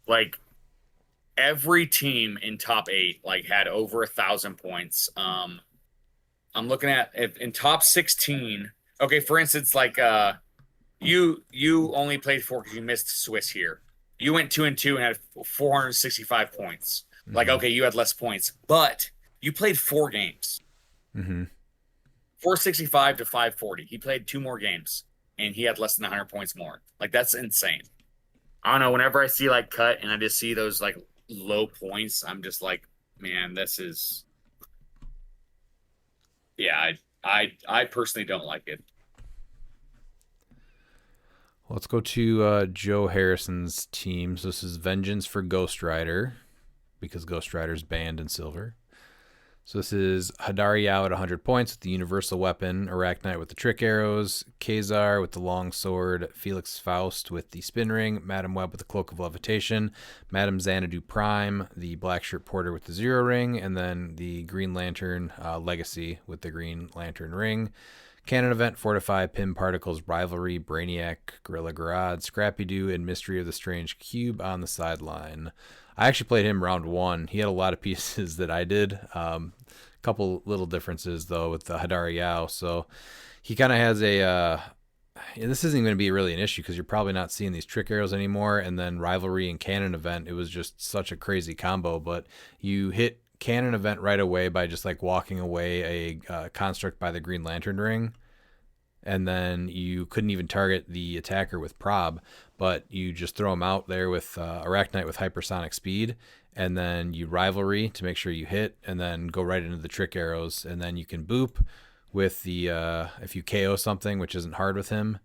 like every team in top 8 like had over 1,000 points. I'm looking at if in top 16. Okay, for instance, like you only played 4 because you missed Swiss here. You went 2-2 and had 465 points. Like, okay, you had less points, but you played 4 games. 465 to 540. He played 2 more games, and he had less than 100 points more. Like, that's insane. I don't know. Whenever I see like cut and I just see those like low points, I'm just like, man, this is. Yeah, I personally don't like it. Let's go to Joe Harrison's team. So this is Vengeance for Ghost Rider, because Ghost Rider's banned in silver. So this is Hadari Yao at 100 points with the universal weapon, Arachnite with the trick arrows, Kazar with the long sword, Felix Faust with the spin ring, Madam Web with the cloak of levitation, Madam Xanadu Prime, the black shirt porter with the zero ring, and then the Green Lantern Legacy with the Green Lantern ring. Canon event, Fortify, Pim Particles, Rivalry, Brainiac, Gorilla Grodd, Scrappy Doo, and Mystery of the Strange Cube on the sideline. I actually played him round 1. He had a lot of pieces that I did. Couple little differences, though, with the Hadari Yao. So he kind of has a... this isn't going to be really an issue because you're probably not seeing these trick arrows anymore. And then Rivalry and Canon event, it was just such a crazy combo. But you hit Canon event right away by just like walking away a construct by the Green Lantern ring, and then you couldn't even target the attacker with prob, but you just throw them out there with Arachnite with hypersonic speed, and then you Rivalry to make sure you hit, and then go right into the trick arrows, and then you can boop with the if you KO something, which isn't hard with him.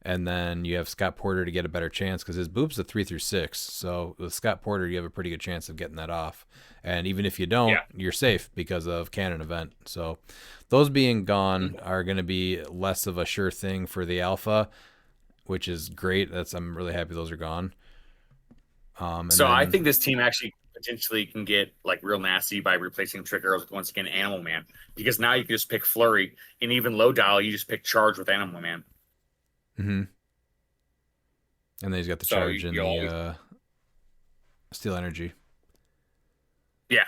And then you have Scott Porter to get a better chance because his boop's a 3 through 6. So with Scott Porter, you have a pretty good chance of getting that off. And even if you don't, you're safe because of Canon event. So those being gone are going to be less of a sure thing for the alpha, which is great. I'm really happy those are gone. I think this team actually potentially can get like real nasty by replacing trick arrows with, once again, Animal Man, because now you can just pick Flurry, and even low dial you just pick Charge with Animal Man. And then he's got the charge and the Steel Energy. Yeah,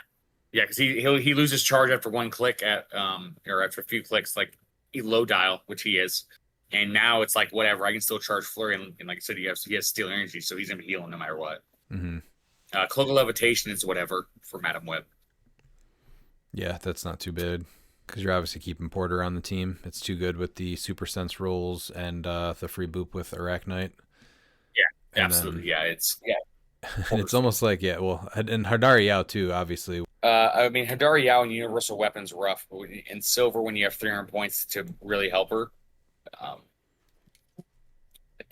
because he loses charge after 1 click or after a few clicks, like he low dial, which he is, and now it's like whatever, I can still charge Flurry, and like I said, he has Steel Energy, so he's gonna be healing no matter what. Cloak of Levitation is whatever for Madam Web. Yeah, that's not too bad. Because you're obviously keeping Porter on the team. It's too good with the Super Sense rolls and the free boop with Arachnite. Yeah, absolutely. And it's almost like, and Hadari Yao too, obviously. I mean, Hadari Yao and Universal Weapon's rough. In silver, when you have 300 points to really help her,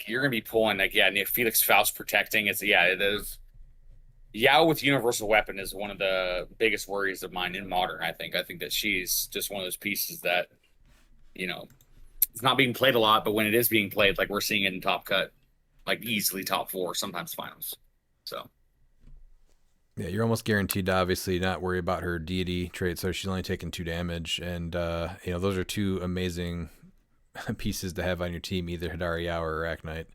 you're going to be pulling, and Felix Faust protecting. It is. Yao with Universal Weapon is one of the biggest worries of mine in Modern, I think. I think that she's just one of those pieces that, it's not being played a lot, but when it is being played, like we're seeing it in Top Cut, like easily top 4, sometimes finals. So. Yeah, you're almost guaranteed to obviously not worry about her deity trait, so she's only taking 2 damage. And, those are 2 amazing pieces to have on your team, either Hadari Yao or Arachnite.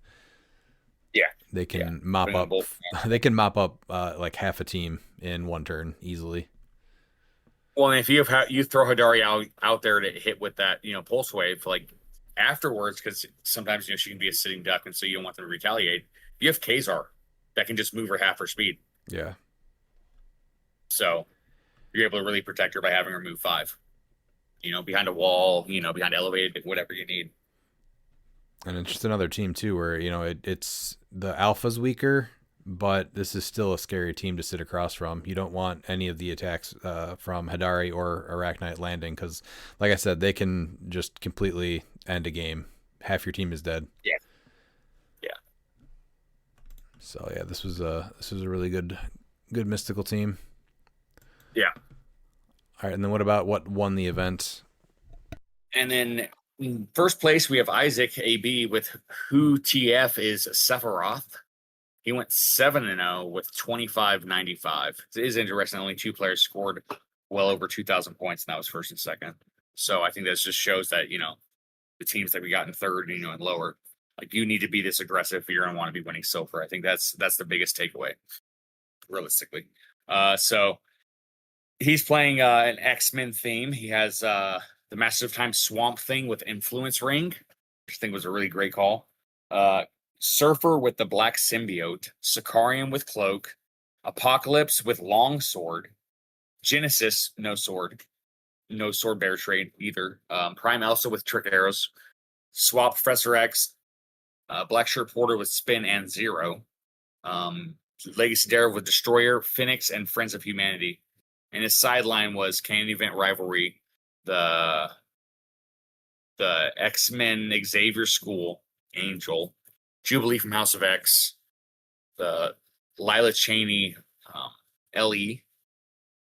Yeah. They can mop up. They can mop up like half a team in 1 turn easily. Well, and if you throw Hadari out there to hit with that, pulse wave, like afterwards, because sometimes she can be a sitting duck, and so you don't want them to retaliate. You have Kazar that can just move her half her speed. Yeah. So you're able to really protect her by having her move 5. Behind a wall, behind elevated, whatever you need. And it's just another team too, where it's the alpha's weaker, but this is still a scary team to sit across from. You don't want any of the attacks from Hadari or Arachnite landing because, like I said, they can just completely end a game. Half your team is dead. Yeah. So yeah, this was a really good mystical team. Yeah. All right, and then what won the event? And then in first place, we have Isaac AB with who TF is Sephiroth. He went 7-0 with 2595. It is interesting. Only 2 players scored well over 2,000 points, and that was first and second. So I think that just shows that, the teams that we got in third, and lower, like you need to be this aggressive if you're going to want to be winning silver. I think that's the biggest takeaway, realistically. So he's playing an X-Men theme. He has the Master of Time Swamp Thing with Influence Ring, which I think was a really great call. Surfer with the Black Symbiote, Sicarian with Cloak, Apocalypse with Longsword, Genesis, no sword bear trait either. Prime Elsa with Trick Arrows, swap Professor X, Black Shirt Porter with Spin and Zero, Legacy Daredevil with Destroyer, Phoenix, and Friends of Humanity. And his sideline was Canon Event Rivalry, the X-Men Xavier School, Angel, Jubilee from House of X, the Lila Cheney, LE,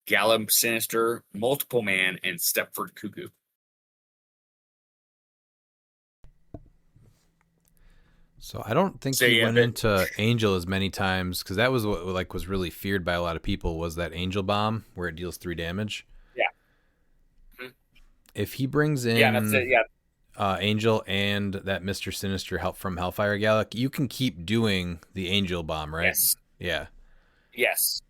Gallum Sinister, Multiple Man, and Stepford Cuckoo. So I don't think he went into Angel as many times, because that was what was really feared by a lot of people, was that Angel Bomb where it deals 3 damage. Yeah. Mm-hmm. If he brings in that's it, Angel and that Mr. Sinister help from Hellfire Gallic, you can keep doing the Angel Bomb, right? Yes. Yeah. Yes.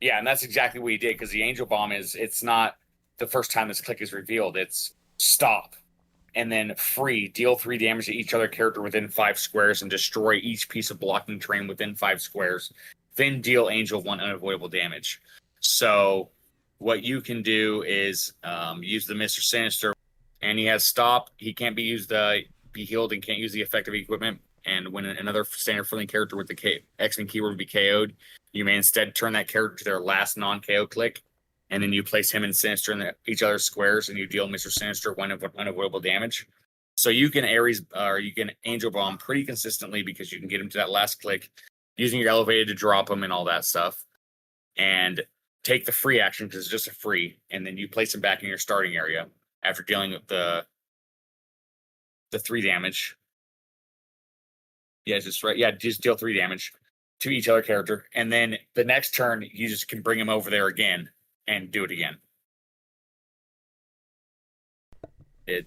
Yeah, and that's exactly what he did, because the Angel Bomb it's not the first time this click is revealed. It's stop, and then free, deal 3 damage to each other character within 5 squares and destroy each piece of blocking terrain within 5 squares. Then deal Angel 1 unavoidable damage. So what you can do is use the Mr. Sinister, and he has stop. He can't be healed and can't use the effective equipment. And when another standard friendly character with the X-Men keyword would be KO'd, you may instead turn that character to their last non-KO click, and then you place him and Sinister in each other's squares, and you deal Mr. Sinister 1 unavoidable damage. So you can Angel Bomb pretty consistently, because you can get him to that last click using your elevated to drop him and all that stuff, and take the free action because it's just a free, and then you place him back in your starting area after dealing with the 3 damage. Yeah, just deal 3 damage to each other character, and then the next turn you just can bring him over there again and do it again. And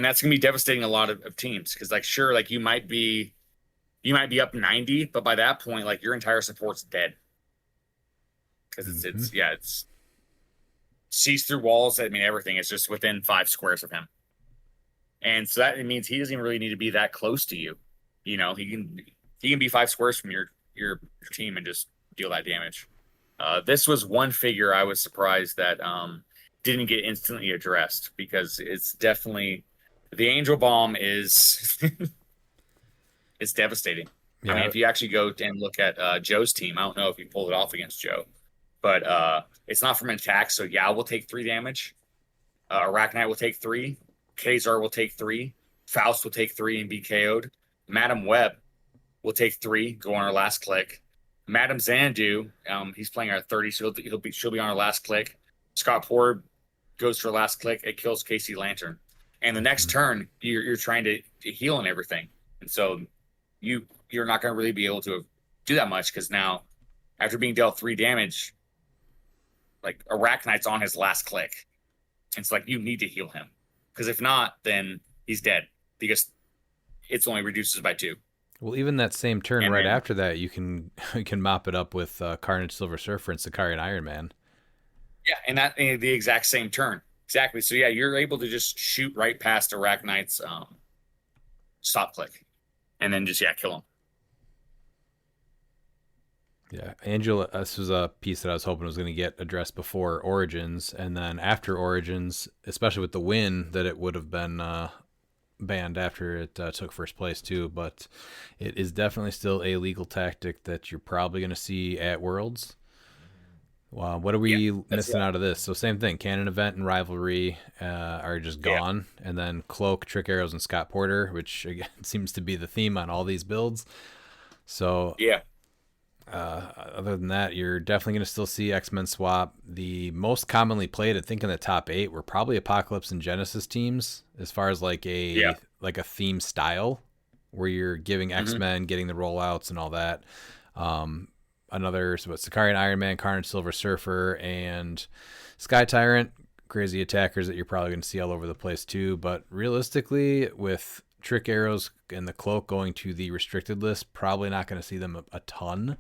that's gonna be devastating a lot of teams, because you might be up 90, but by that point, your entire support's dead, because it's sees through walls. I mean, everything is just within 5 squares of him. And so that means he doesn't even really need to be that close to you. He can be 5 squares from your team and just deal that damage. This was one figure I was surprised that didn't get instantly addressed, because it's definitely, the Angel Bomb is it's devastating. Yeah. I mean, if you actually go and look at Joe's team, I don't know if you pulled it off against Joe, but it's not from an attack. So we'll take 3 damage. Arachnite will take 3. Kazar will take 3. Faust will take 3 and be KO'd. Madam Web will take 3, go on her last click. Madam Xanadu, he's playing our 30, so she'll be on her last click. Scott Porter goes for her last click. It kills Casey Lantern. And the next turn, you're trying to heal and everything. And so you're not going to really be able to do that much, because now, after being dealt 3 damage, Arachnite's on his last click. It's you need to heal him. Because if not, then he's dead, because it's only reduces by 2. Well, even that same turn after that, you can mop it up with Carnage, Silver Surfer, and Sicarian Iron Man. Yeah, and the exact same turn. Exactly. So you're able to just shoot right past Arachnite's stop click, and then just kill him. Yeah, Angel, this was a piece that I was hoping was going to get addressed before Origins, and then after Origins, especially with the win, that it would have been banned after it took first place too. But it is definitely still a legal tactic that you're probably going to see at Worlds. Wow, what are we missing out of this? So same thing, Canon Event and Rivalry are just gone, and then Cloak, Trick Arrows, and Scott Porter, which again seems to be the theme on all these builds. So other than that, you're definitely going to still see X-Men swap. The most commonly played, I think, in the top 8 were probably Apocalypse and Genesis teams, as far as a theme style, where you're giving X-Men, getting the rollouts and all that. Sicarian Iron Man, Carnage Silver Surfer, and Sky Tyrant, crazy attackers that you're probably going to see all over the place too. But realistically, with Trick Arrows and the Cloak going to the restricted list, probably not going to see them a ton.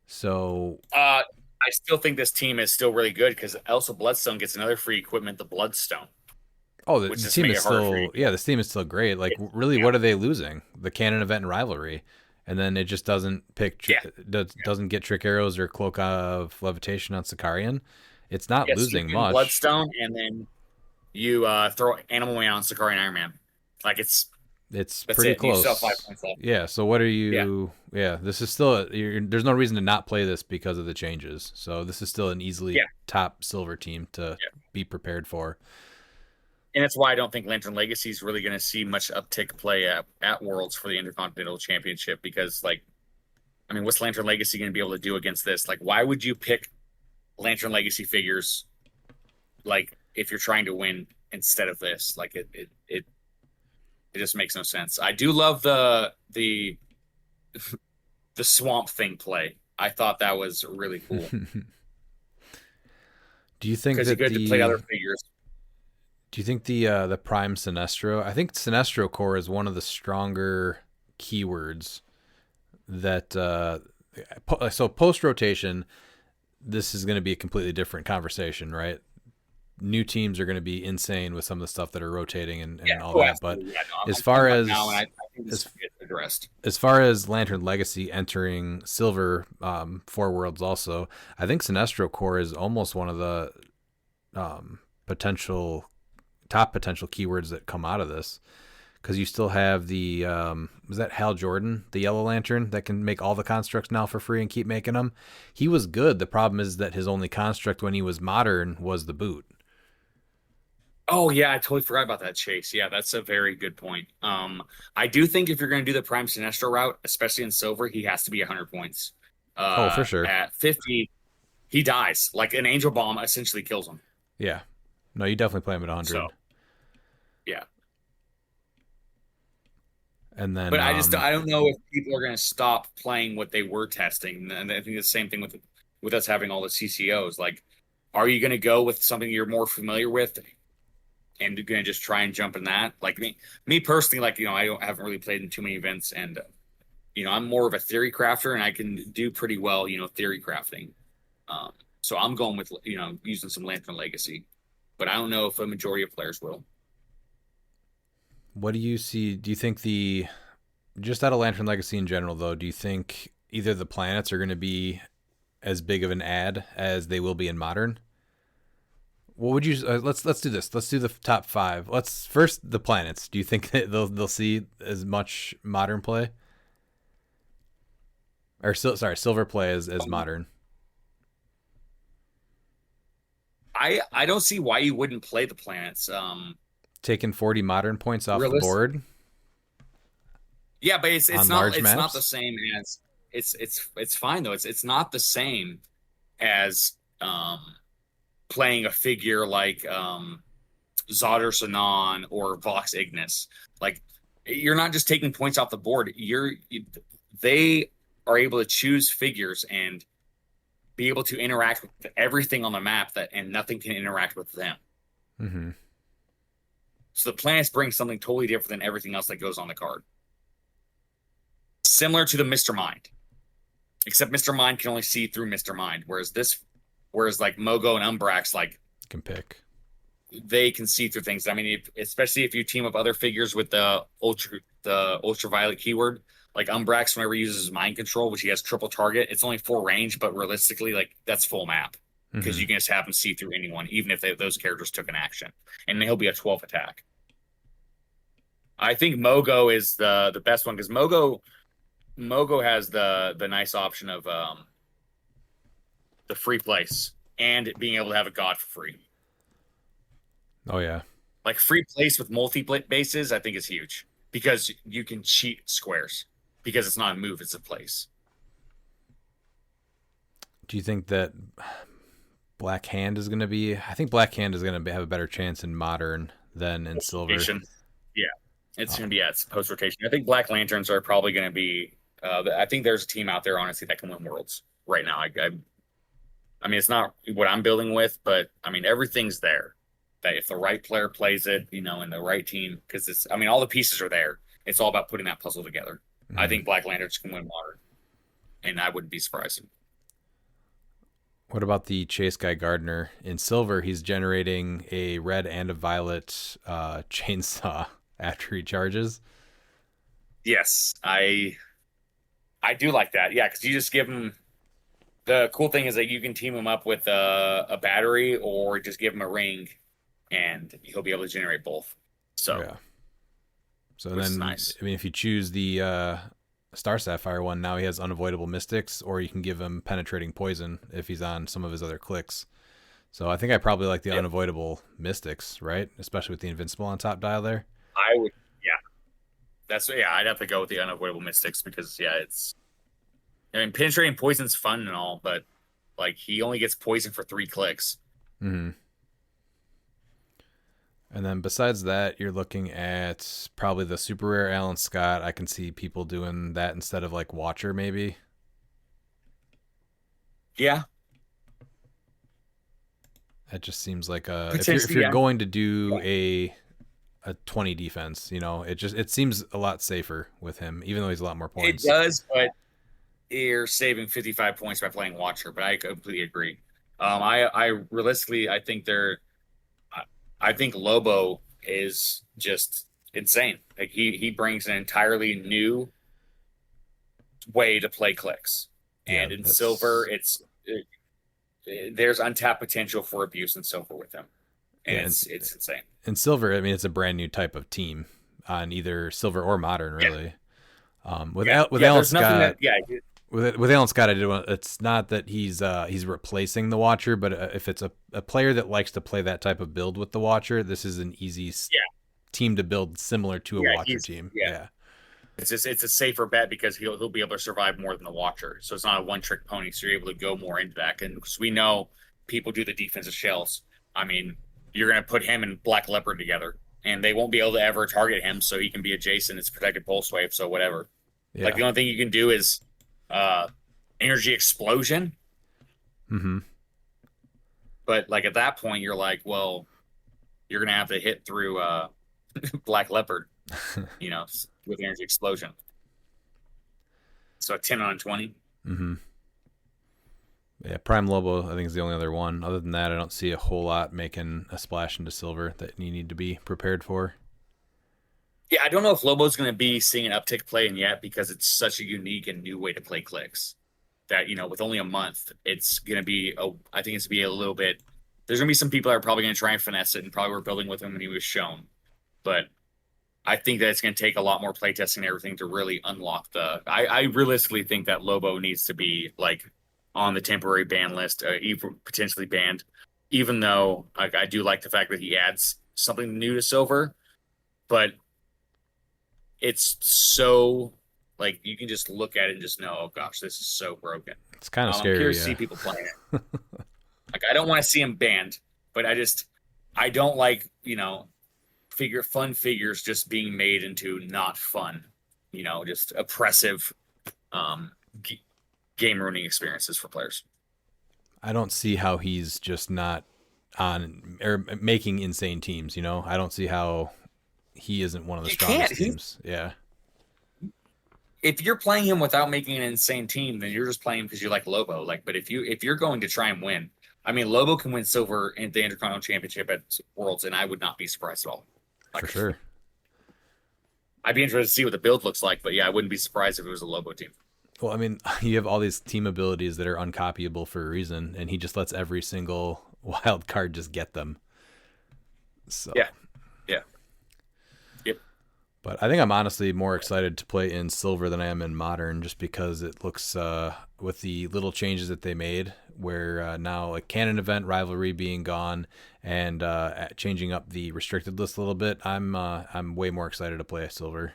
So I I still think this team is still really good because Elsa Bloodstone gets another free equipment, the Bloodstone, Oh, the which just team make is it harder for you. still this team is still great. Like It's- really, yeah. what are they losing? The canon event and rivalry, and then it just doesn't pick Yeah. doesn't get trick arrows or cloak of levitation on Sakarian. It's not Yes, losing you can much. Bloodstone, and then you throw Animal Man on Sakari and Iron Man. Like It's that's pretty it. You still have close. 5 points left. Yeah. So what are you? Yeah. This is still. There's no reason to not play this because of the changes. So this is still an easily Yeah. top silver team to be prepared for. And that's why I don't think Lantern Legacy is really going to see much uptick play at Worlds for the Intercontinental Championship because, like, I mean, what's Lantern Legacy going to be able to do against this? Like, why would you pick Lantern Legacy figures, like, if you're trying to win instead of this? Like, it just makes no sense. I do love the Swamp Thing play. I thought that was really cool Do you think because you that get to play other figures. Do you think the Prime Sinestro? I think Sinestro Core is one of the stronger keywords that. So post rotation, this is going to be a completely different conversation, right? New teams are going to be insane with some of the stuff that are rotating and all that. But Absolutely. Yeah, no, as I'm far talking as about now, and I think this gets addressed. as far as Lantern Legacy entering Silver for Worlds, also, I think Sinestro Core is almost one of the top potential keywords that come out of this, because you still have the was that Hal Jordan, the Yellow Lantern, that can make all the constructs now for free and keep making them. He was good. The problem is that his only construct when he was modern was the boot. Oh yeah, I totally forgot about that, Chase. Yeah, that's a very good point. I do think if you're going to do the Prime Sinestro route, especially in silver, he has to be 100 points. Oh, for sure. At 50, he dies. Like an Angel Bomb essentially kills him. Yeah. No, you definitely play him at 100. So, yeah. And then, but I don't know if people are going to stop playing what they were testing. And I think the same thing with us having all the CCOs. Like, are you going to go with something you're more familiar with? And you're gonna just try and jump in that. Like me personally, like I haven't really played in too many events, and I'm more of a theory crafter, and I can do pretty well, theory crafting. So I'm going with using some Lantern Legacy, but I don't know if a majority of players will. What do you see? Do you think just out of Lantern Legacy in general, though, do you think either the planets are going to be as big of an ad as they will be in Modern? What would you let's do this. Let's do the top 5. Let's first the planets. Do you think that they'll see as much modern play, or silver play as modern? I don't see why you wouldn't play the planets. Taking 40 modern points off the board. Yeah, but it's on not large it's not maps? the same as it's fine though. It's not the same as playing a figure like Zodder Sanan or Vox Ignis. Like, you're not just taking points off the board. They are able to choose figures and be able to interact with everything on the map and nothing can interact with them. Mm-hmm. So the planets bring something totally different than everything else that goes on the card. Similar to the Mr. Mind, except Mr. Mind can only see through Mr. Mind, whereas like Mogo and Umbrax, like, Can pick. they can see through things. I mean, especially if you team up other figures with the ultraviolet keyword, like Umbrax, whenever he uses mind control, which he has triple target, it's only 4 range, but realistically, like, that's full map because you can just have him see through anyone, even if those characters took an action, and he'll be a 12 attack. I think Mogo is the best one because Mogo has the nice option of the free place and being able to have a god for free. Oh yeah. Like free place with bases, I think is huge because you can cheat squares because it's not a move, it's a place. Do you think that Black Hand is going to be? I think Black Hand is going to have a better chance in Modern than in Silver. Yeah, it's going to be it's post rotation. I think Black Lanterns are probably going to be. I think there's a team out there, honestly, that can win Worlds right now. I mean, it's not what I'm building with, but I mean, everything's there. That if the right player plays it, and the right team, because it's. I mean, all the pieces are there. It's all about putting that puzzle together. I think Black Lanterns can win Modern, and I wouldn't be surprised. What about the Chase Guy Gardner? In silver, he's generating a red and a violet chainsaw after he charges. Yes, I do like that. Yeah, because you just give him. The cool thing is that you can team him up with a battery, or just give him a ring, and he'll be able to generate both. So Yeah. So which is then, nice. I mean, if you choose the Star Sapphire one, now he has unavoidable mystics, or you can give him penetrating poison if he's on some of his other clicks. So I think I probably like the unavoidable mystics, right? Especially with the invincible on top dial there. I would, yeah. I'd have to go with the unavoidable mystics because it's. I mean, penetrating poison's fun and all, but like he only gets poison for 3 clicks. Mm-hmm. And then besides that, you're looking at probably the super rare Alan Scott. I can see people doing that instead of like Watcher, maybe. Yeah, That just seems like if potentially. you're Yeah, going to do a 20 defense, it seems a lot safer with him, even though he's a lot more it points. does, but you're saving 55 points by playing Watcher. But I completely agree. I realistically, I think Lobo is just insane. Like he brings an entirely new way to play clicks, and in silver, there's untapped potential for abuse in silver with him, and it's insane. In silver, I mean, it's a brand new type of team on either silver or modern, really. With Alan Scott, with Alan Scott, I did want. It's not that he's replacing the Watcher, but if it's a player that likes to play that type of build with the Watcher, this is an easy team to build similar to a Watcher team. Yeah. It's a safer bet because he'll be able to survive more than the Watcher. So it's not a one trick pony. So you're able to go more into that. And because we know people do the defensive shells. I mean, you're going to put him and Black Leopard together, and they won't be able to ever target him. So he can be adjacent. It's protected pulse wave. So whatever. Yeah. Like the only thing you can do is energy explosion. Mm-hmm. But like at that point, you're like, well, you're going to have to hit through Black Leopard. With energy explosion. So 10 on 20. Mm-hmm. Yeah, Prime Lobo, I think, is the only other one. Other than that, I don't see a whole lot making a splash into silver that you need to be prepared for. Yeah, I don't know if Lobo's going to be seeing an uptick playing yet because it's such a unique and new way to play clicks that, with only a month, it's going to be, I think it's going to be a little bit, there's going to be some people that are probably going to try and finesse it and probably were building with him when he was shown. But I think that it's going to take a lot more playtesting and everything to really unlock I realistically think that Lobo needs to be like on the temporary ban list, even potentially banned. Even though I do like the fact that he adds something new to silver, but it's so like you can just look at it and just know, oh gosh, this is so broken. It's kind of scary. I'm curious to see people playing it. Like I don't want to see him banned, but I don't like fun figures just being made into not fun, just oppressive game ruining experiences for players. I don't see how he's just not on or making insane teams. I don't see how he isn't one of the strongest teams. Yeah. If you're playing him without making an insane team, then you're just playing because you like Lobo. But if you're going to try and win, I mean, Lobo can win silver in the Intercontinental Championship at Worlds, and I would not be surprised at all. For sure. I'd be interested to see what the build looks like, but yeah, I wouldn't be surprised if it was a Lobo team. Well, I mean, you have all these team abilities that are uncopyable for a reason, and he just lets every single wild card just get them. So Yep. But I think I'm honestly more excited to play in silver than I am in modern, just because it looks with the little changes that they made, where now like canon event rivalry being gone and changing up the restricted list a little bit. I'm way more excited to play silver.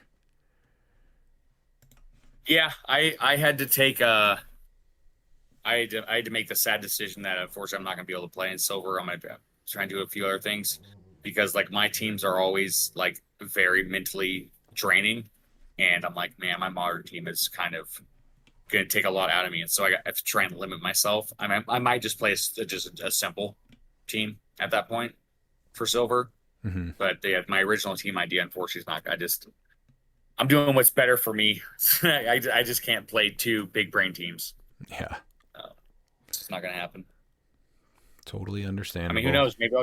Yeah, I had to take I had to make the sad decision that unfortunately I'm not going to be able to play in silver. I'm going to try and do a few other things because like my teams are always like very mentally draining, and I'm like, man, my modern team is kind of going to take a lot out of me, and so I have to try and limit myself. I might just play just a simple team at that point for silver, but my original team idea unfortunately is not. I'm doing what's better for me. I just can't play 2 big brain teams. Yeah. It's just not going to happen. Totally I understandable. mean, who knows? Maybe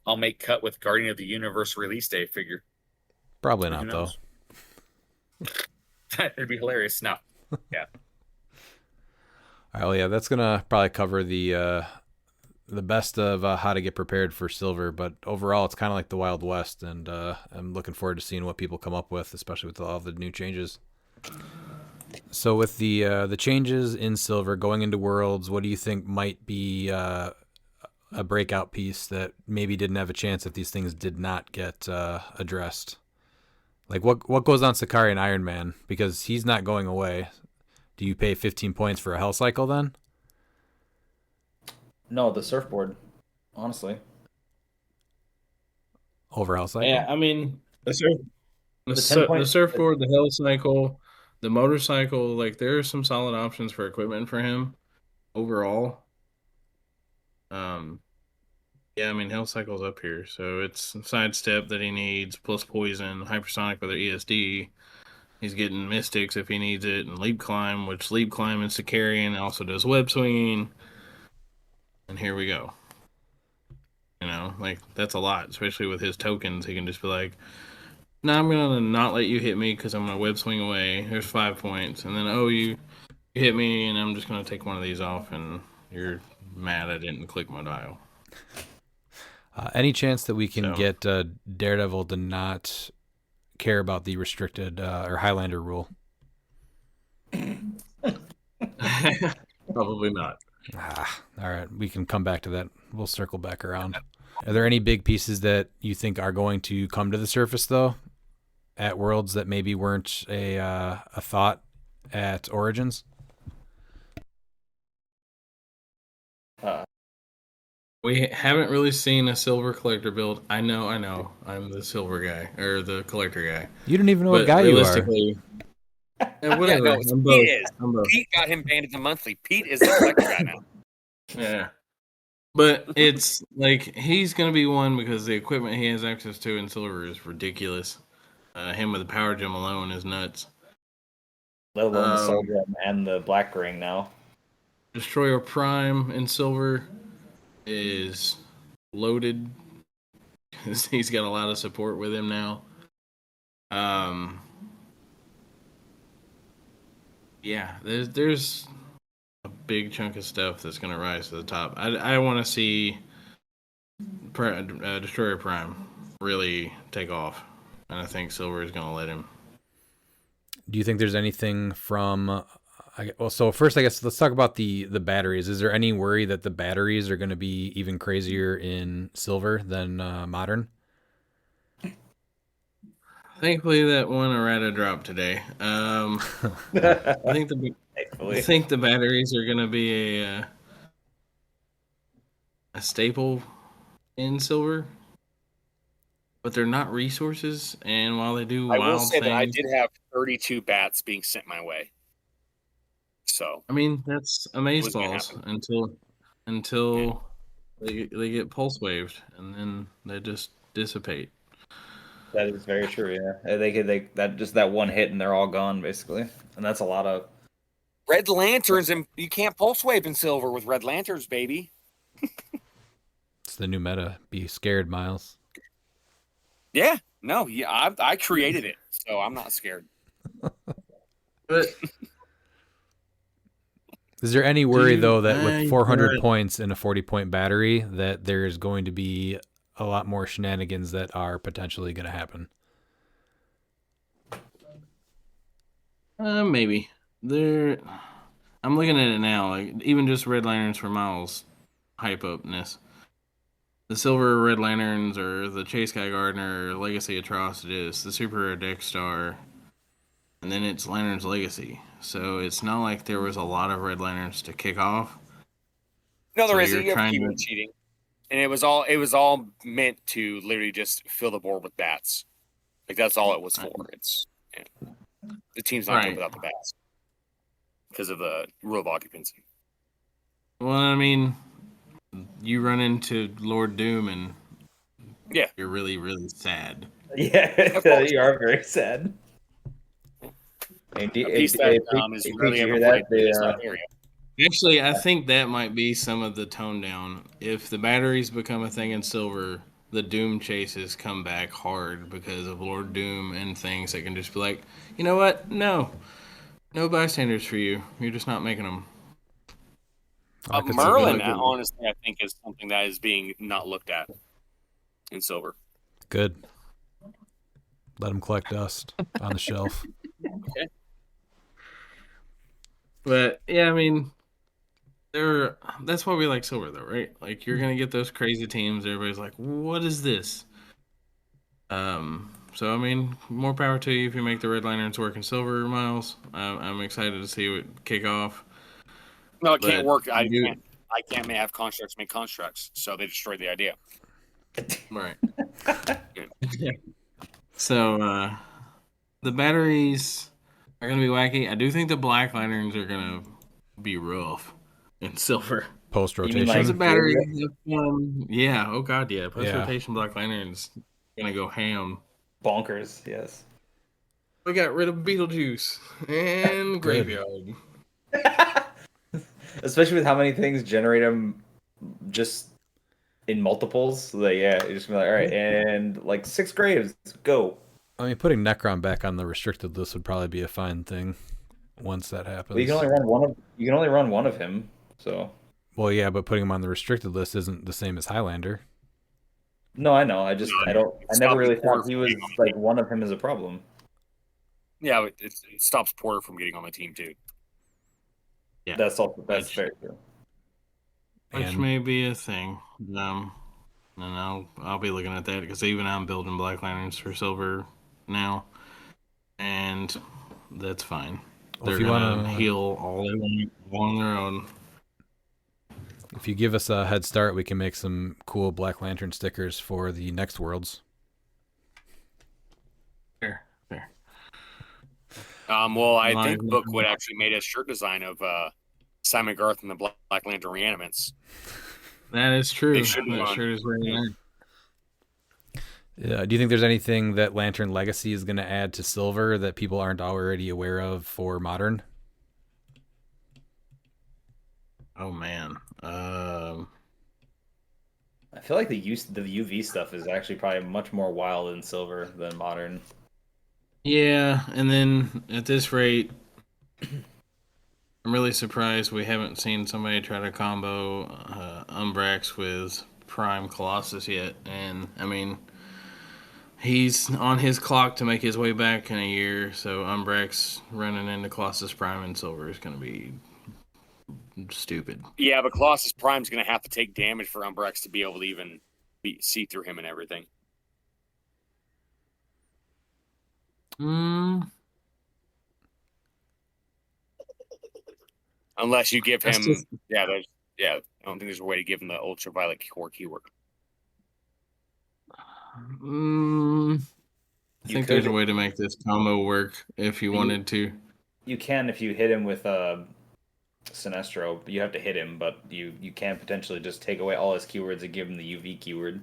I'll make cut with Guardian of the Universe release day figure. Probably Who not, though. knows? That'd be hilarious. No. Yeah. All right, well, yeah, that's gonna probably cover the best of how to get prepared for silver. But overall, it's kind of like the Wild West, and I'm looking forward to seeing what people come up with, especially with all the new changes. So with the changes in silver going into Worlds, what do you think might be a breakout piece that maybe didn't have a chance if these things did not get addressed? Like what goes on Sakari and Iron Man, because he's not going away. Do you pay 15 points for a Hell Cycle then? No, the surfboard. Honestly, Over Hell Cycle? Yeah, I mean the The 10 the point. surfboard, the hell cycle, the motorcycle. Like there are some solid options for equipment for him overall. Yeah, I mean hell cycle's up here, so it's sidestep that he needs plus poison, hypersonic with their ESD. He's getting mystics if he needs it, and leap climb, which leap climb is Sicarian, also does web swinging. And here we go. You know, like that's a lot, especially with his tokens. He can just be like, "No, I'm gonna not let you hit me because I'm gonna web swing away. There's 5 points, and then you hit me, and I'm just gonna take one of these off, and you're mad I didn't click my dial." Any chance that we can get Daredevil to not care about the restricted or Highlander rule? Probably not. All right, we can come back to that. We'll circle back around. Are there any big pieces that you think are going to come to the surface, though, at Worlds that maybe weren't a thought at Origins? We haven't really seen a silver collector build. I know. I'm the silver guy or the collector guy. You don't even know what guy you are. Whatever. Yeah, no, I'm both. Pete is. I'm both. Pete got him banned at the monthly. Pete is the collector guy now. Yeah. But it's like he's going to be one because the equipment he has access to in silver is ridiculous. Him with the power gem alone is nuts. Let alone the Soul Gem and the Black Ring now. Destroyer Prime in silver is loaded. He's got a lot of support with him now. Yeah, there's a big chunk of stuff that's going to rise to the top. I want to see Destroyer Prime really take off, and I think silver is going to let him. Do you think there's anything from... well, so first, I guess let's talk about the batteries. Is there any worry that the batteries are going to be even crazier in silver than modern? Thankfully, that one errata dropped today. I think the batteries are going to be a staple in silver, but they're not resources. And while they do I wild will say things, that I did have 32 bats being sent my way. So I mean, that's amazeballs until they get pulse waved, and then they just dissipate. That is very true. Yeah, that one hit and they're all gone basically, and that's a lot of red lanterns, and you can't pulse wave in silver with red lanterns, baby. It's the new meta. Be scared, Miles. Yeah, no, yeah, I created it, so I'm not scared. But is there any worry though that with 400 points and a 40-point battery that there is going to be a lot more shenanigans that are potentially going to happen? Maybe I'm looking at it now. Like even just red lanterns for Miles hype upness. The silver red lanterns or the Chase Guy Gardner, Legacy Atrocitus, the Super Rare Deck Star, and then it's Lanterns Legacy. So it's not like there was a lot of red lanterns to kick off. No, there isn't. You have people cheating. And it was all meant to literally just fill the board with bats. Like that's all it was for. It's the team's not good without the bats because of the rule of occupancy. Well, I mean, you run into Lord Doom and you're really, really sad. Yeah, you are very sad. And a piece that is really ever played in this area. Actually, I think that might be some of the tone down. If the batteries become a thing in silver, the Doom chases come back hard because of Lord Doom and things that can just be like, you know what? No bystanders for you. You're just not making them. I could see Merlin, that. honestly, I think is something that is being not looked at in silver. Good. Let them collect dust on the shelf. Okay. But yeah, I mean, that's why we like silver, though, right? Like you're gonna get those crazy teams. Everybody's like, "What is this?" So I mean, more power to you if you make the Red Lanterns work in silver, Miles. I'm excited to see it kick off. No, it can't But work. I you- can't. I can't have constructs make constructs, so they destroyed the idea. Right. So the batteries are gonna be wacky. I do think the Black Lanterns are gonna be rough in silver. Post You mean rotation. like Because the battery, Fury- yeah. Oh god, yeah. Post Yeah. rotation Black Lanterns gonna go ham. bonkers? Yes. We got rid of Beetlejuice and Good. Graveyard. Especially with how many things generate them just in multiples. So that, yeah, you're just gonna be like, all right, and like 6 graves, go. I mean, putting Necron back on the restricted list would probably be a fine thing once that happens. Well, you can only run one of him. So Well, yeah, but putting him on the restricted list isn't the same as Highlander. no, I know. I just I It's never not really Porter thought he from was being on the like one of him is a problem. Yeah, but it stops Porter from getting on the team too. Yeah. That's Which- fair too. Which And- may be a thing. And I'll be looking at that because even I'm building Black Lanterns for silver now, and that's fine. Well, They're if you gonna wanna- heal all they want on their own. If you give us a head start, we can make some cool Black Lantern stickers for the next Worlds. Fair. Well, I My- think Bookwood actually made a shirt design of Simon Garth and the Black Lantern Reanimants. That is true. They should be That on. shirt is very nice. Do you think there's anything that Lantern Legacy is going to add to Silver that people aren't already aware of for Modern? Oh man. I feel like the UV stuff is actually probably much more wild in silver than modern. Yeah, and then at this rate, I'm really surprised we haven't seen somebody try to combo Umbrax with Prime Colossus yet. And I mean, he's on his clock to make his way back in a year, so Umbrax running into Colossus Prime and Silver is going to be stupid. Yeah, but Colossus Prime's going to have to take damage for Umbrax to be able to even see through him and everything. Unless you give him, That's just- I don't think there's a way to give him the ultraviolet core keyword. I think there's a way to make this combo work if you wanted to. You can if you hit him with Sinestro. You have to hit him, but you can potentially just take away all his keywords and give him the UV keyword.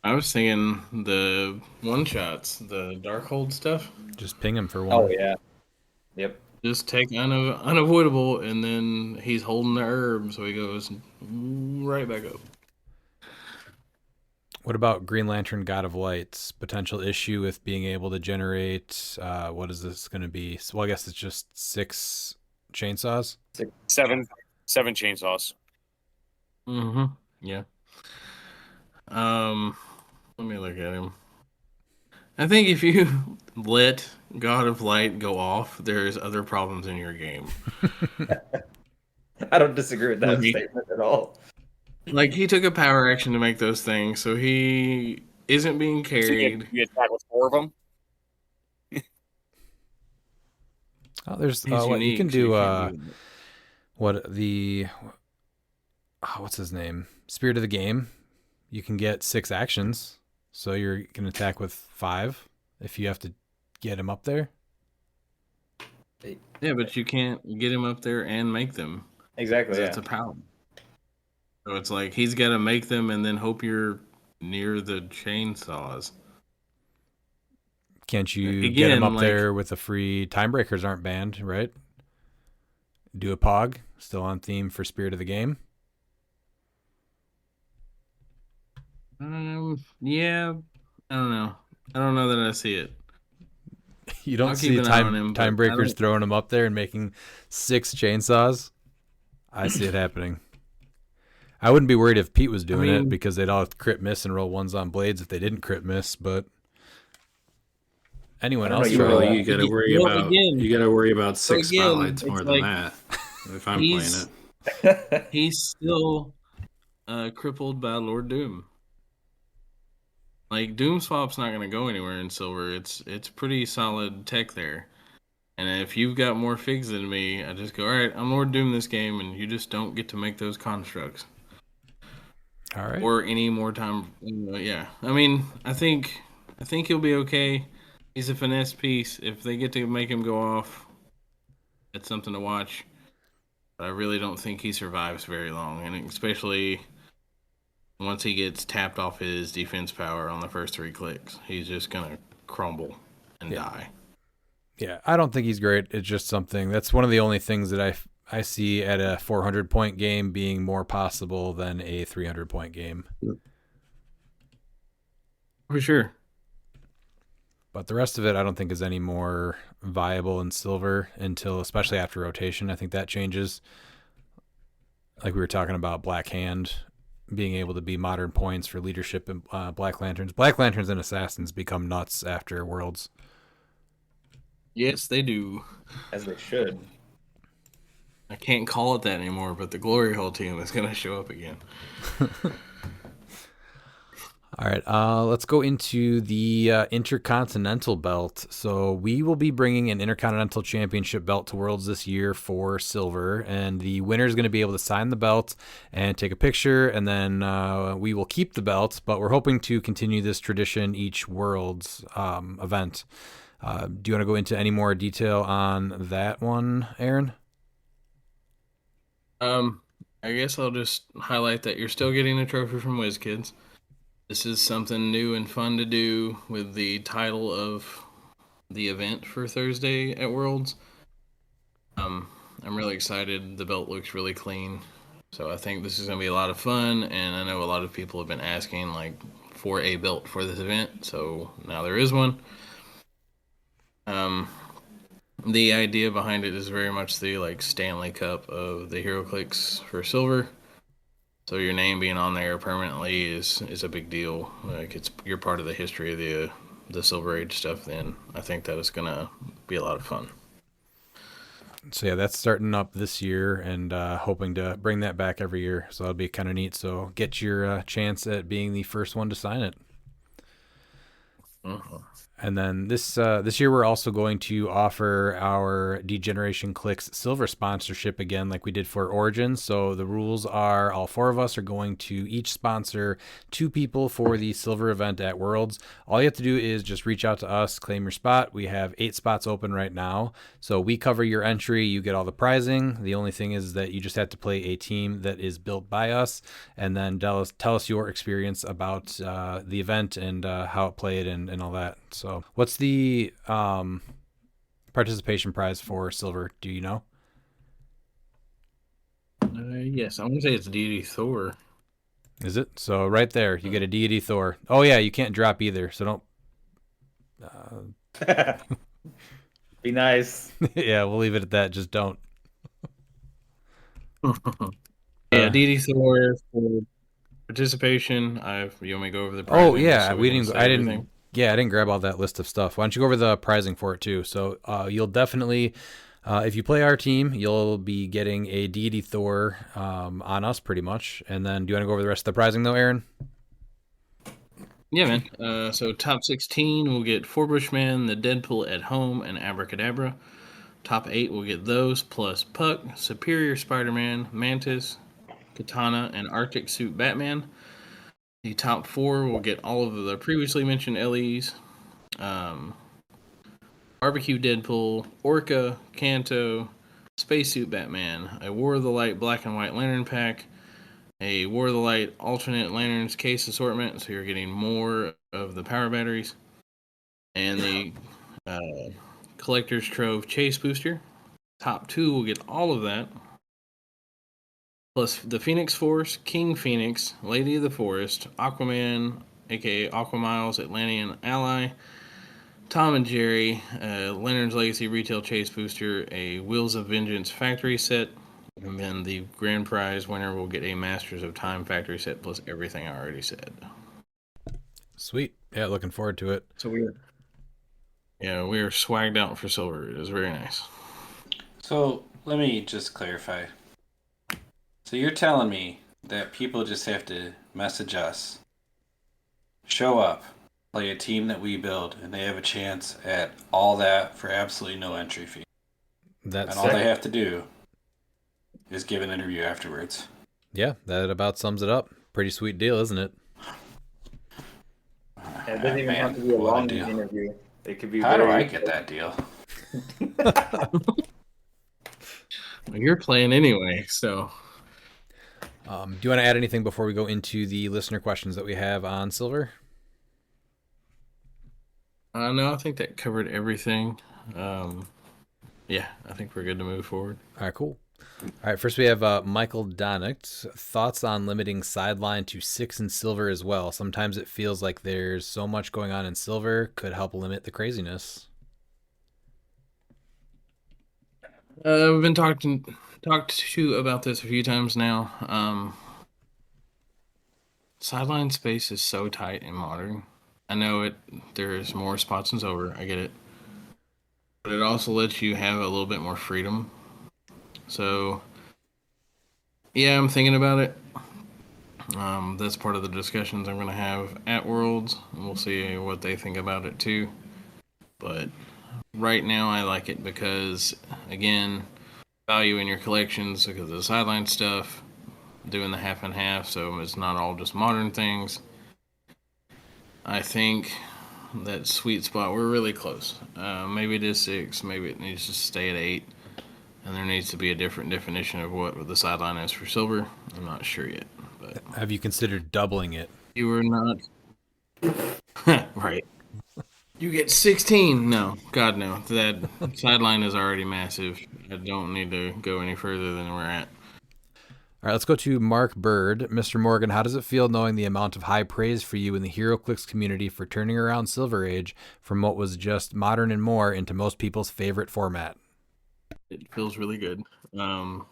I was thinking the one shots, the Darkhold stuff. Just ping him for one. Oh yeah. Yep. Just take unavoidable, and then he's holding the herb, so he goes right back up. What about Green Lantern God of Light's potential issue with being able to generate, what is this going to be? Well, I guess it's just 6 chainsaws. Seven chainsaws. Mm-hmm. Yeah. Let me look at him. I think if you let God of Light go off, there's other problems in your game. I don't disagree with that Okay. statement at all. Like, he took a power action to make those things, so he isn't being So carried. you attack with 4 of them. Oh, there's He's what you unique, can so you do. can't do that. What the what's his name? Spirit of the Game. You can get 6 actions, so you can attack with 5 if you have to get him up there. Yeah, but you can't get him up there and make them. Exactly. Yeah. That's a power. So it's like he's got to make them and then hope you're near the chainsaws. Can't you get Again, him up like- there with a free time breakers aren't banned, right? Do a pog, still on theme for Spirit of the Game. Yeah, I don't know. I don't know that I see it. You don't I'll keep see an eye on him, but time I breakers don't. throwing them up there and making 6 chainsaws. I see it happening. I wouldn't be worried if Pete was doing it mean, because they'd all crit miss and roll ones on blades if they didn't crit miss. But anyone I don't know, else you try? Well, roll- you gotta worry well, about again, 6 again, spotlights it's more than like that. If I'm playing he's it, he's still crippled by Lord Doom. Like Doom Swap's not going to go anywhere in silver. It's pretty solid tech there. And if you've got more figs than me, I just go, all right, I'm Lord Doom this game, and you just don't get to make those constructs All right. or any more time. Yeah, I mean, I think he'll be okay. He's a finesse piece. If they get to make him go off, it's something to watch. But I really don't think he survives very long, and especially once he gets tapped off his defense power on the first 3 clicks, he's just gonna crumble and die. Yeah, I don't think he's great. It's just something that's one of the only things that I see at a 400-point game being more possible than a 300-point game. For sure. But the rest of it, I don't think is any more viable in silver until, especially after rotation. I think that changes. Like we were talking about Black Hand being able to be modern points for leadership and Black Lanterns. Black Lanterns and Assassins become nuts after Worlds. Yes, they do. As they should. I can't call it that anymore, but the Glory Hole team is going to show up again. All right, let's go into the Intercontinental belt. So we will be bringing an Intercontinental Championship belt to Worlds this year for silver, and the winner is going to be able to sign the belt and take a picture, and then we will keep the belt, but we're hoping to continue this tradition each Worlds event. Do you want to go into any more detail on that one, Aaron? I guess I'll just highlight that you're still getting a trophy from WizKids. This is something new and fun to do with the title of the event for Thursday at Worlds. I'm really excited. The belt looks really clean. So I think this is going to be a lot of fun, and I know a lot of people have been asking for a belt for this event, so now there is one. The idea behind it is very much the Stanley Cup of the HeroClix for silver. So your name being on there permanently is a big deal. You're part of the history of the Silver Age stuff. Then I think that is gonna be a lot of fun. So yeah, that's starting up this year, and hoping to bring that back every year. So that'll be kind of neat. So get your chance at being the first one to sign it. Uh-huh. And then this year we're also going to offer our Degeneration Clicks silver sponsorship again, like we did for Origins. So the rules are all 4 of us are going to each sponsor 2 people for the silver event at Worlds. All you have to do is just reach out to us, claim your spot. We have 8 spots open right now. So we cover your entry. You get all the prizing. The only thing is that you just have to play a team that is built by us, and then tell us your experience about the event and how it played and all that. So what's the participation prize for silver? Do you know? Yes, I want to say it's Deity Thor. Is it? So right there, you get a Deity Thor. Oh yeah, you can't drop either, so don't. Be nice. Yeah, we'll leave it at that. Just don't. Yeah, Deity Thor for participation. You want me to go over the prizing? Oh yeah, so we can didn't. say I didn't. everything? Yeah, I didn't grab all that list of stuff. Why don't you go over the prizing for it too? So you'll definitely, if you play our team, you'll be getting a Deity Thor on us pretty much. And then do you want to go over the rest of the prizing though, Aaron? Yeah, man. So top 16 will get 4 Bushmen, the Deadpool at Home, and Abracadabra. Top 8 will get those, plus Puck, Superior Spider-Man, Mantis, Katana, and Arctic Suit Batman. The top 4 will get all of the previously mentioned LEs. Barbecue Deadpool, Orca, Kanto, Spacesuit Batman, a War of the Light Black and White Lantern Pack, a War of the Light alternate lanterns case assortment, so you're getting more of the power batteries, and the Collector's Trove Chase Booster. top 2 will get all of that. Plus the Phoenix Force, King Phoenix, Lady of the Forest, Aquaman, aka Aquamiles, Atlantean Ally, Tom and Jerry, Leonard's Legacy Retail Chase Booster, a Wheels of Vengeance Factory Set, and then the grand prize winner will get a Masters of Time Factory Set plus everything I already said. Sweet. Yeah, looking forward to it. So we are swagged out for silver. It is very nice. So let me just clarify. So you're telling me that people just have to message us, show up, play a team that we build, and they have a chance at all that for absolutely no entry fee. And all they have to do is give an interview afterwards. Yeah, that about sums it up. Pretty sweet deal, isn't it? It doesn't even have to be a long interview. It could be. How do I get that deal? Well, you're playing anyway, so. Do you want to add anything before we go into the listener questions that we have on Silver? No, I think that covered everything. Yeah, I think we're good to move forward. All right, cool. All right, first we have Michael Donicht. Thoughts on limiting sideline to 6 in Silver as well? Sometimes it feels like there's so much going on in Silver, could help limit the craziness. We've been talked to about this a few times now. Sideline space is so tight in Modern. I know it. There's more spots in Silver. I get it, but it also lets you have a little bit more freedom. So, yeah, I'm thinking about it. That's part of the discussions I'm going to have at Worlds, and we'll see what they think about it too. But right now, I like it because, again, value in your collections because of the sideline stuff, doing the half and half, so it's not all just Modern things. I think that sweet spot, we're really close. Maybe it is 6, maybe it needs to stay at 8. And there needs to be a different definition of what the sideline is for Silver. I'm not sure yet. But have you considered doubling it? You were not. Right. You get 16. No, God no. That sideline is already massive. I don't need to go any further than we're at. All right, let's go to Mark Bird. Mr. Morgan, how does it feel knowing the amount of high praise for you in the HeroClix community for turning around Silver Age from what was just Modern and more into most people's favorite format? It feels really good. I'm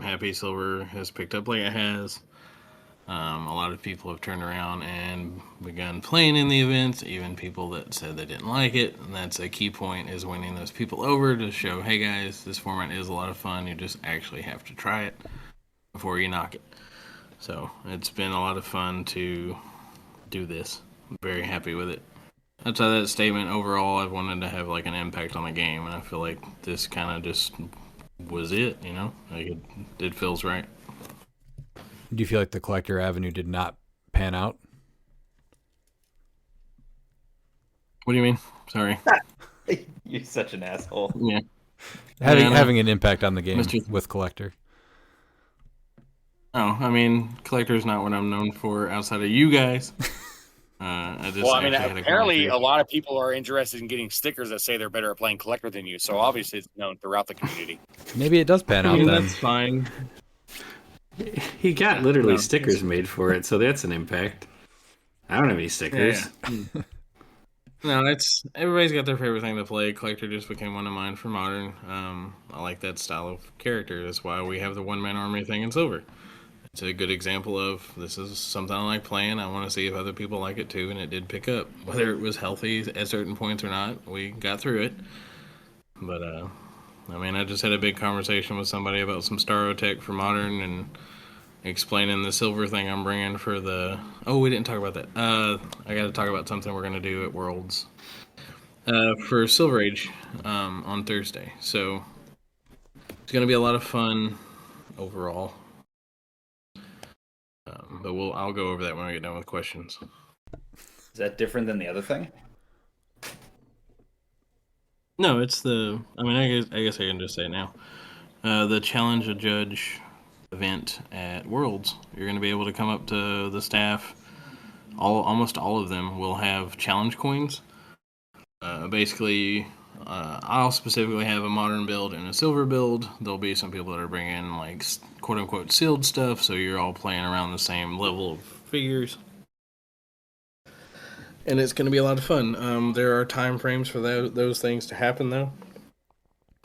happy Silver has picked up like it has. A lot of people have turned around and begun playing in the events, even people that said they didn't like it. And that's a key point, is winning those people over to show, hey guys, this format is a lot of fun. You just actually have to try it before you knock it. So it's been a lot of fun to do this. I'm very happy with it. Outside that statement, overall, I've wanted to have like an impact on the game, and I feel like this kind of just was it, you know? Like it feels right. Do you feel like the Collector Avenue did not pan out? What do you mean? Sorry. You're such an asshole. Yeah. Having an impact on the game with Collector. Oh, I mean, Collector's not what I'm known for outside of you guys. Apparently a lot of people are interested in getting stickers that say they're better at playing Collector than you, so obviously it's known throughout the community. Maybe it does pan out then. That's fine. He got literally stickers made for it, so that's an impact. I don't have any stickers. Yeah. No, everybody's got their favorite thing to play. Collector just became one of mine for Modern. I like that style of character. That's why we have the one-man army thing in Silver. It's a good example of this is something I like playing. I want to see if other people like it too, and it did pick up. Whether it was healthy at certain points or not, we got through it. But, I just had a big conversation with somebody about some Starotech for Modern and explaining the Silver thing I'm bringing for the... Oh, we didn't talk about that. I got to talk about something we're going to do at Worlds for Silver Age on Thursday. So it's going to be a lot of fun overall. But I'll go over that when I get done with questions. Is that different than the other thing? No, it's I guess I can just say it now. The Challenge a Judge event at Worlds. You're going to be able to come up to the staff. Almost all of them will have challenge coins. Basically, I'll specifically have a modern build and a silver build. There'll be some people that are bringing like quote unquote sealed stuff, so you're all playing around the same level of figures. And it's going to be a lot of fun. There are time frames for those things to happen, though.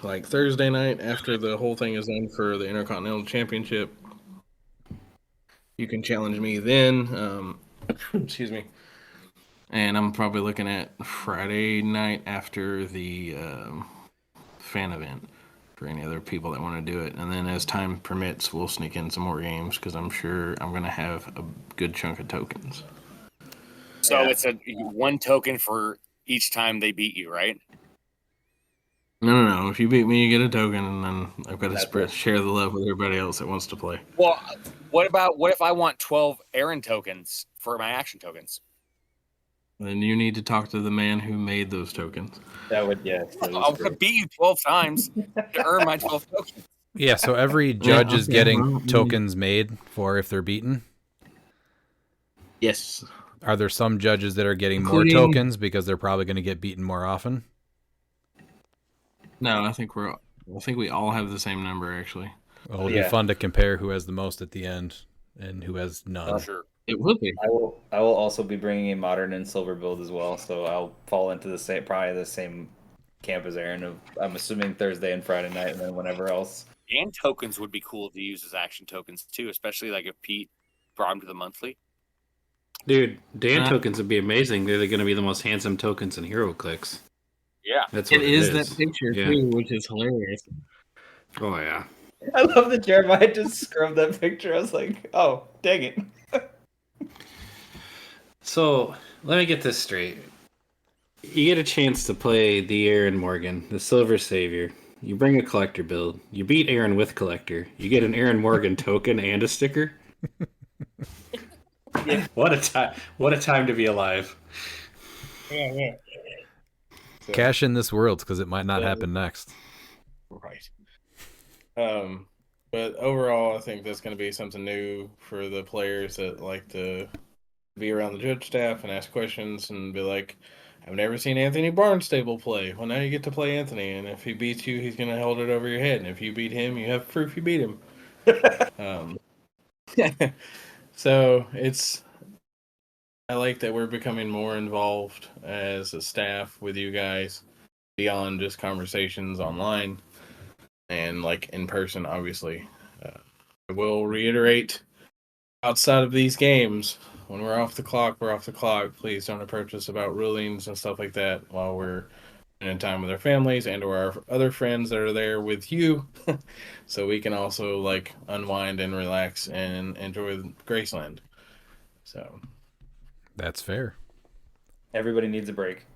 Like Thursday night, after the whole thing is done for the Intercontinental Championship, you can challenge me then. Excuse me. And I'm probably looking at Friday night after the fan event for any other people that want to do it. And then as time permits, we'll sneak in some more games because I'm sure I'm going to have a good chunk of tokens. So it's a 1 token for each time they beat you, right? No. If you beat me, you get a token, and then I've got to share the love with everybody else that wants to play. Well, what if I want 12 Aaron tokens for my action tokens? Then you need to talk to the man who made those tokens. That would, yes. I'll beat you 12 times to earn my 12 tokens. Yeah, so every judge is getting tokens made for if they're beaten. Yes. Are there some judges that are getting more tokens because they're probably going to get beaten more often? No, I think we all have the same number actually. Well, it'll be fun to compare who has the most at the end and who has none. Sure. It will be. I will also be bringing a modern and silver build as well, so I'll fall into the same camp as Aaron. I'm assuming Thursday and Friday night, and then whenever else. And tokens would be cool to use as action tokens too, especially like if Pete brought them to the monthly. Dude, Dan tokens would be amazing. They're going to be the most handsome tokens in Hero Clicks. Yeah. That's what it is that picture too, which is hilarious. Oh, yeah. I love that Jeremiah just scrubbed that picture. I was like, oh, dang it. So, let me get this straight. You get a chance to play the Aaron Morgan, the Silver Savior. You bring a collector build. You beat Aaron with collector. You get an Aaron Morgan token and a sticker. What a time! What a time to be alive. Yeah. So, cash in this world because it might not happen next. Right. But overall, I think that's going to be something new for the players that like to be around the judge staff and ask questions and be like, I've never seen Anthony Barnstable play. Well, now you get to play Anthony, and if he beats you, he's going to hold it over your head. And if you beat him, you have proof you beat him. So I like that we're becoming more involved as a staff with you guys beyond just conversations online and like in person, obviously. I will reiterate, outside of these games, when we're off the clock, we're off the clock. Please don't approach us about rulings and stuff like that while we're spending time with our families and or our other friends that are there with you. So we can also like unwind and relax and enjoy Graceland. So that's fair. Everybody needs a break.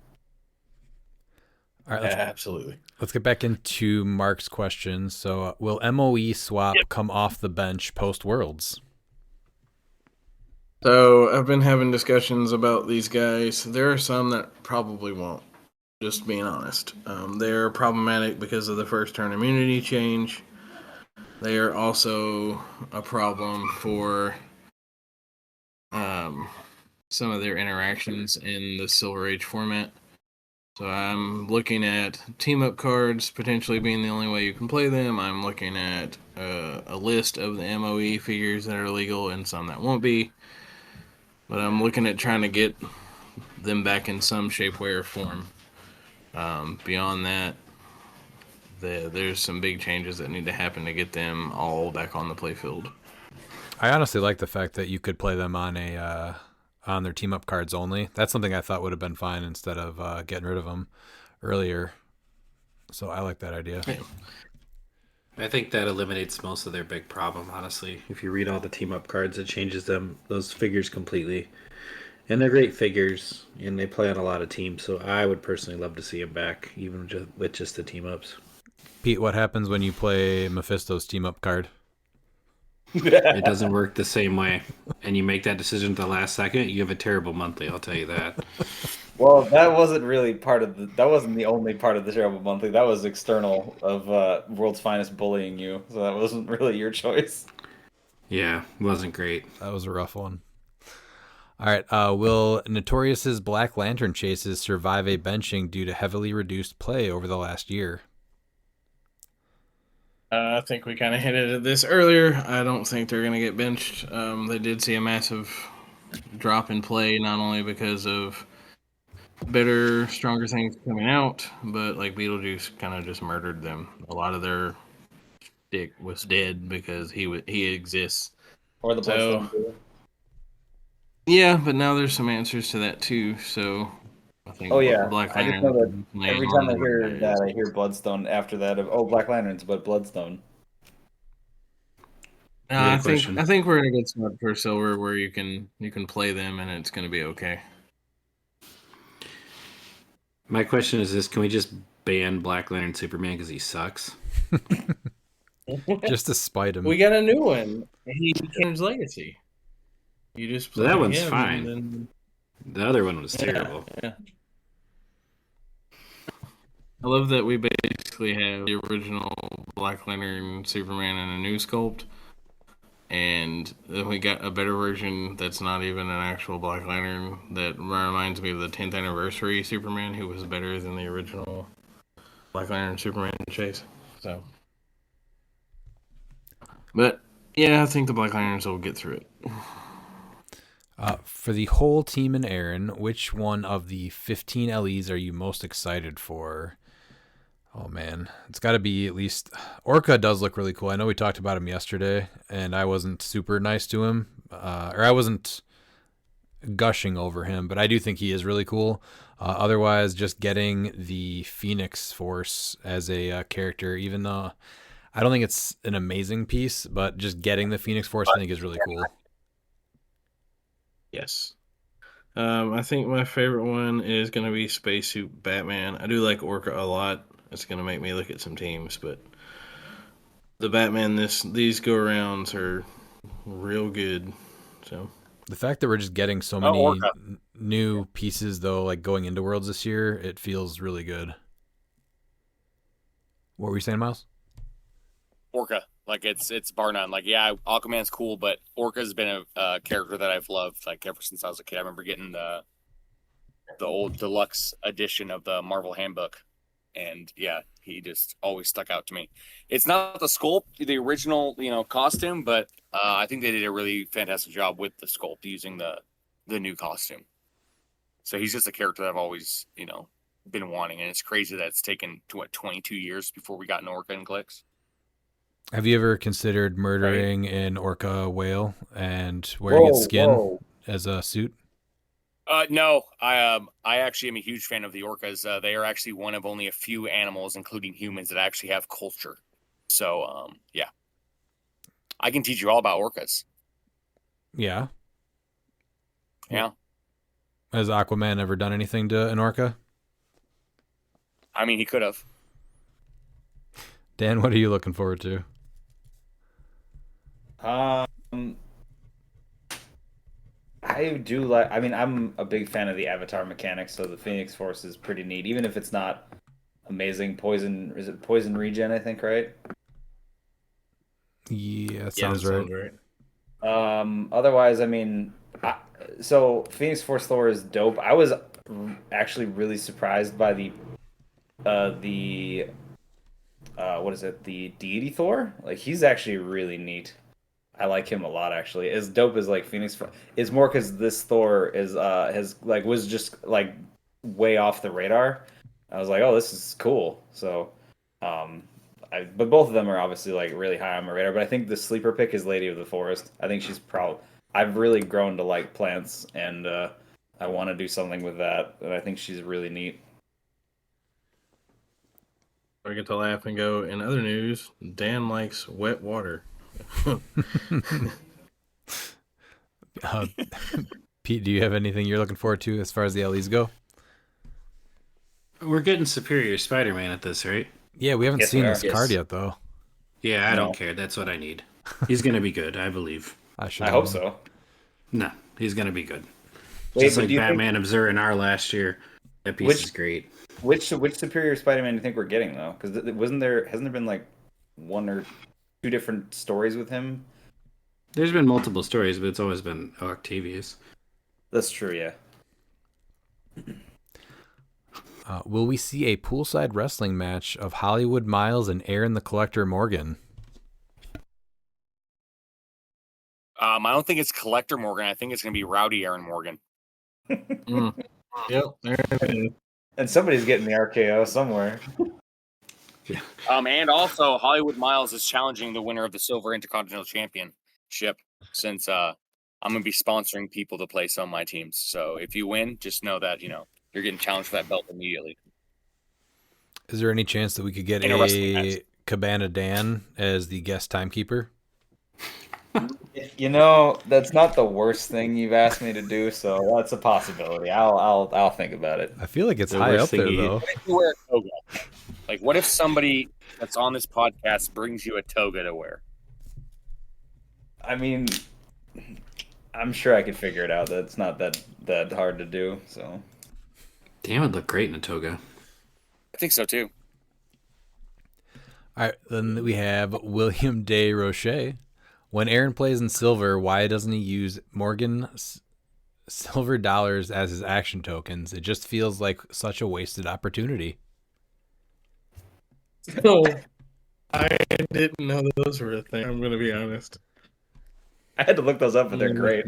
All right, absolutely. Let's get back into Mark's question. So, will MOE swap come off the bench post Worlds? So I've been having discussions about these guys. There are some that probably won't. Just being honest, they're problematic because of the first turn immunity change. They are also a problem for some of their interactions in the Silver Age format. So I'm looking at team-up cards potentially being the only way you can play them. I'm looking at a list of the MOE figures that are legal and some that won't be. But I'm looking at trying to get them back in some shape, way, or form. Beyond that, there's some big changes that need to happen to get them all back on the playfield. I honestly like the fact that you could play them on on their team up cards only. That's something I thought would have been fine instead of getting rid of them earlier. So I like that idea. I think that eliminates most of their big problem, honestly. If you read all the team up cards, it changes those figures completely. And they're great figures, and they play on a lot of teams, so I would personally love to see them back, even with just the team ups. Pete, what happens when you play Mephisto's team up card? It doesn't work the same way. And you make that decision at the last second, you have a terrible monthly, I'll tell you that. Well, that wasn't really that wasn't the only part of the terrible monthly. That was external of World's Finest bullying you, so that wasn't really your choice. Yeah, it wasn't great. That was a rough one. All right. Will Notorious's Black Lantern chases survive a benching due to heavily reduced play over the last year? I think we kind of hinted at this earlier. I don't think they're going to get benched. They did see a massive drop in play, not only because of better, stronger things coming out, but like Beetlejuice kind of just murdered them. A lot of their stick was dead because he exists. Or the So Bloodstone. yeah, but now there's some answers to that too. So I think Oh yeah, Black I just know that Lantern every time I hear that, I hear Bloodstone after that of Black Lanterns, but Bloodstone. I think we're in a good spot for Silver where you can play them and it's going to be okay. My question is this: can we just ban Black Lantern Superman because he sucks? Just to spite him. We got a new one. He became his legacy. You just play That one's him, fine. Then... The other one was terrible. Yeah. I love that we basically have the original Black Lantern Superman in a new sculpt, and then we got a better version that's not even an actual Black Lantern that reminds me of the 10th anniversary Superman, who was better than the original Black Lantern Superman chase. So, but yeah, I think the Black Lanterns will get through it. For the whole team and Aaron, which one of the 15 LEs are you most excited for? Oh man, it's got to be at least Orca does look really cool. I know we talked about him yesterday, and I wasn't super nice to him, or I wasn't gushing over him, but I do think he is really cool. Otherwise, just getting the Phoenix Force as a character, even though I don't think it's an amazing piece, but just getting the Phoenix Force I think is really cool. Yes. I think my favorite one is going to be Spacesuit Batman. I do like Orca a lot. It's going to make me look at some teams, but the Batman these go-arounds are real good. So the fact that we're just getting so many new pieces, though, like going into Worlds this year, it feels really good. What were you saying, Miles? Orca, like it's bar none. Like yeah, Aquaman's cool, but Orca's been a character that I've loved like ever since I was a kid. I remember getting the old deluxe edition of the Marvel Handbook, and yeah, he just always stuck out to me. It's not the sculpt, the original costume, but I think they did a really fantastic job with the sculpt using the new costume. So he's just a character that I've always been wanting, and it's crazy that it's taken 22 years before we got an Orca and cliX. Have you ever considered murdering an orca whale and wearing its skin as a suit? No, I actually am a huge fan of the orcas. They are actually one of only a few animals, including humans, that actually have culture. So, yeah, I can teach you all about orcas. Yeah. Yeah. Has Aquaman ever done anything to an orca? I mean, he could have. Dan, what are you looking forward to? I do like. I mean, I'm a big fan of the Avatar mechanics, so the Phoenix Force is pretty neat, even if it's not amazing. Is it poison regen? I think, right? Yeah, that sounds right. Otherwise, I mean, so Phoenix Force Thor is dope. I was actually really surprised by the what is it? The Deity Thor? Like he's actually really neat. I like him a lot actually. As dope as like Phoenix it's more because this Thor is was just like way off the radar. I was like, oh, this is cool. So but both of them are obviously like really high on my radar. But I think the sleeper pick is Lady of the Forest. I think she's I've really grown to like plants, and I want to do something with that. And I think she's really neat. I get to laugh and go. In other news, Dan likes wet water. Pete, do you have anything you're looking forward to as far as the LEs go? We're getting Superior Spider-Man at this, right? Yeah, we haven't seen this card yet, though. Yeah, I don't care. That's what I need. He's going to be good, I believe. I hope so. No, he's going to be good. Just like Batman of Zur-En-Arrh last year. That piece is great. Which Superior Spider-Man do you think we're getting, though? Because hasn't there been like one or two different stories with him? There's been multiple stories, but it's always been Octavius. That's true, yeah. Will we see a poolside wrestling match of Hollywood Miles and Aaron the Collector Morgan? I don't think it's Collector Morgan. I think it's going to be Rowdy Aaron Morgan. Yep, there it is. And somebody's getting the RKO somewhere. And also Hollywood Miles is challenging the winner of the Silver Intercontinental Championship, since I'm going to be sponsoring people to play some of my teams. So if you win, just know that you're getting challenged for that belt immediately. Is there any chance that we could get In a wrestling match. a Cabana Dan as the guest timekeeper? That's not the worst thing you've asked me to do, so that's a possibility. I'll think about it. I feel like it's The high worst up thing there, you- though. What if you wear a toga? Like, what if somebody that's on this podcast brings you a toga to wear? I mean, I'm sure I could figure it out. That's not that hard to do. So, Dan would look great in a toga. I think so too. All right, then we have William Day Roche. When Aaron plays in silver, why doesn't he use Morgan silver dollars as his action tokens? It just feels like such a wasted opportunity. So, I didn't know those were a thing. I'm going to be honest. I had to look those up, but they're great.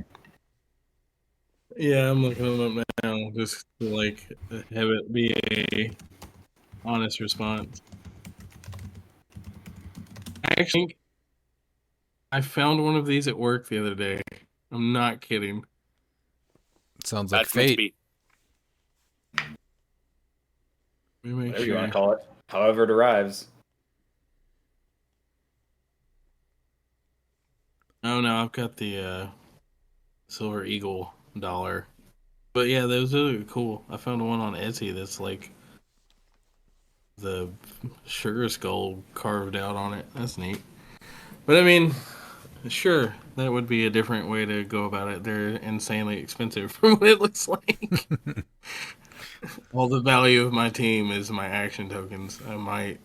Yeah, I'm looking them up now, just to have it be a honest response. Actually, I found one of these at work the other day. I'm not kidding. Sounds like That's meant to fate. be. Let me make Whatever you sure. want to call it. However it arrives. Oh no, I've got the Silver Eagle dollar. But yeah, those are cool. I found one on Etsy that's like the sugar skull carved out on it. That's neat. But I mean, sure, that would be a different way to go about it. They're insanely expensive from what it looks like. All the value of my team is my action tokens. I might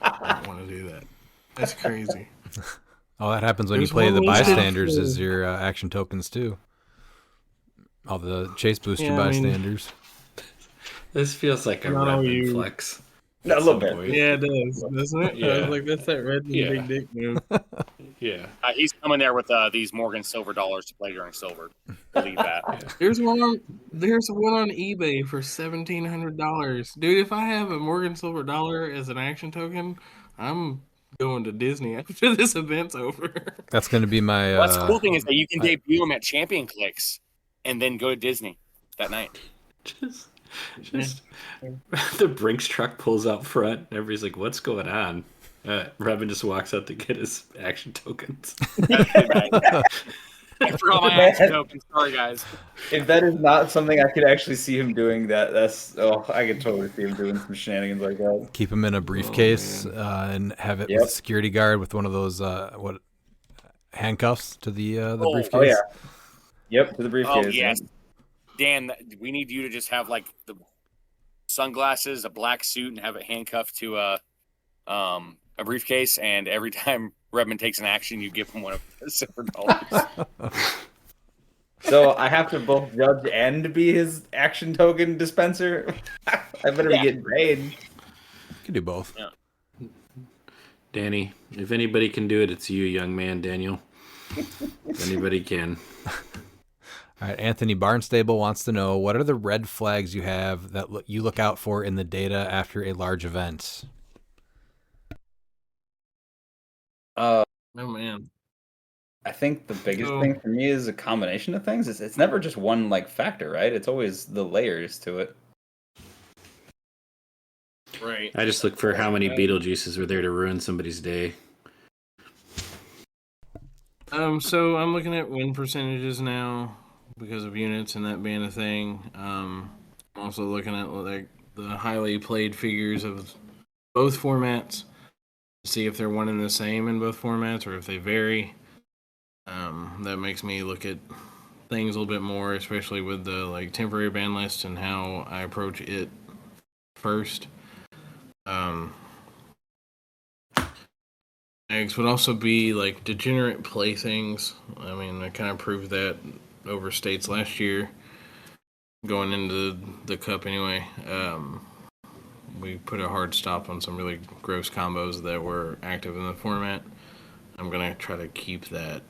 not want to do that. That's crazy. Oh, that happens when There's you play one the listed bystanders for- as your action tokens, too. All the chase booster Yeah, I mean- bystanders. This feels like a Not all Redmond you- flex. No, a at little some bit. point. Yeah, it does, doesn't it? I Yeah. was like, that's that red Yeah. big dick move. Yeah. He's coming there with these Morgan silver dollars to play during silver. Believe that. There's one on eBay for $1,700. Dude, if I have a Morgan Silver dollar as an action token, I'm going to Disney after this event's over. That's going to be my... Well, that's the cool thing is that you can debut them at Champion Clix and then go to Disney that night. Just the Brinks truck pulls out front, and everybody's like, "What's going on?" Robin just walks out to get his action tokens. I forgot my action tokens. Sorry, guys. If that is not something I could actually see him doing, I could totally see him doing some shenanigans like that. Keep them in a briefcase and have it with a security guard with one of those handcuffs to the briefcase. Oh yeah. Yep, to the briefcase. Oh yes, Dan. We need you to just have like the sunglasses, a black suit, and have it handcuffed to a briefcase. And every time Redmond takes an action, you give him one of the silver dollars. So I have to both judge and be his action token dispenser. I better be getting paid. You can do both. Yeah. Danny, if anybody can do it, it's you, young man, Daniel. If anybody can. All right, Anthony Barnstable wants to know, what are the red flags you have that you look out for in the data after a large event? Oh man. I think the biggest thing for me is a combination of things. It's never just one factor, right? It's always the layers to it. Right. I just look for how many Beetlejuices were there to ruin somebody's day. So I'm looking at win percentages now because of units and that being a thing. I'm also looking at like the highly played figures of both formats to see if they're one and the same in both formats or if they vary. That makes me look at things a little bit more, especially with the temporary ban list and how I approach it first. Eggs would also be degenerate playthings. I mean, I kind of proved that over states last year. going into the cup anyway. We put a hard stop on some really gross combos that were active in the format. I'm gonna try to keep that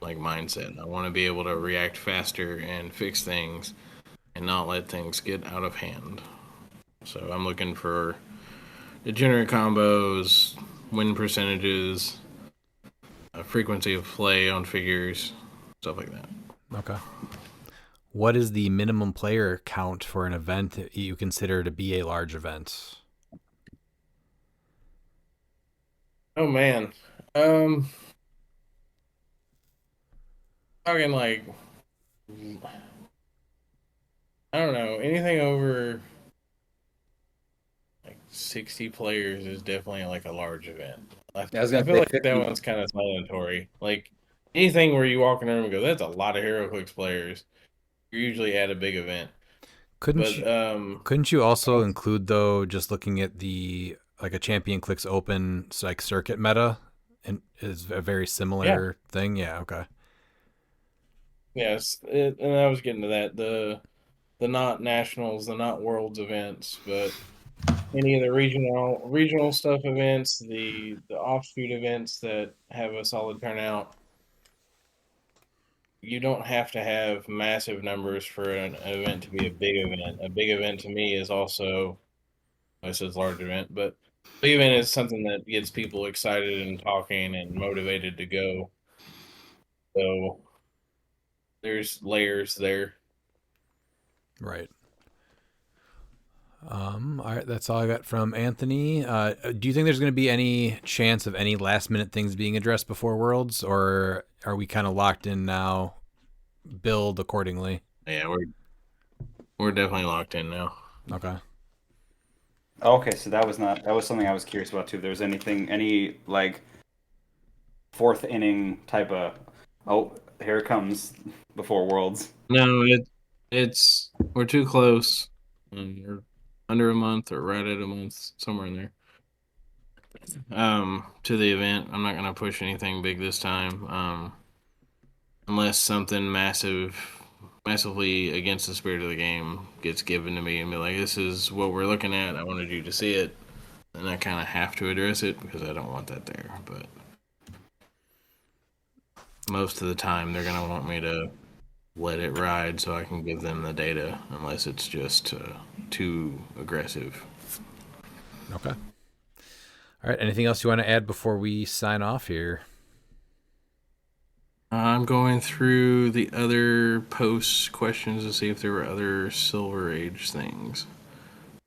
like mindset. I want to be able to react faster and fix things and not let things get out of hand. So I'm looking for degenerate combos, win percentages, frequency of play on figures, stuff like that. Okay. What is the minimum player count for an event that you consider to be a large event? Oh man. Talking like I don't know, anything over like 60 players is definitely like a large event. I was I gonna feel say like that 50. one's kind of celebratory. Like anything where you walk in a room and go, "That's a lot of HeroClix players." You're usually at a big event, Couldn't but you couldn't you also include though just looking at the like a Champion Clicks Open like circuit meta and is a very yeah, similar thing? Yeah, okay. yes, and I was getting to that the not nationals, the not worlds events, but any of the regional stuff events, the offshoot events that have a solid turnout. You don't have to have massive numbers for an event to be a big event. A big event to me is also this is large event, but big event is something that gets people excited and talking and motivated to go. So there's layers there. Right. All right, that's all I got from Anthony. Do you think there's going to be any chance of any last minute things being addressed before Worlds, or are we kind of locked in now? Build accordingly. Yeah, we're definitely locked in now. Okay. Okay, so that was something I was curious about too. If there was any like fourth inning type of, oh, here it comes before Worlds. No, it's we're too close. We're under a month or right at a month, somewhere in there. To the event, I'm not gonna push anything big this time. Unless something massively against the spirit of the game gets given to me and be like, this is what we're looking at. I wanted you to see it, and I kind of have to address it because I don't want that there. But most of the time, they're gonna want me to let it ride so I can give them the data, unless it's just too aggressive. Okay. All right. Anything else you want to add before we sign off here? I'm going through the other posts questions to see if there were other Silver Age things.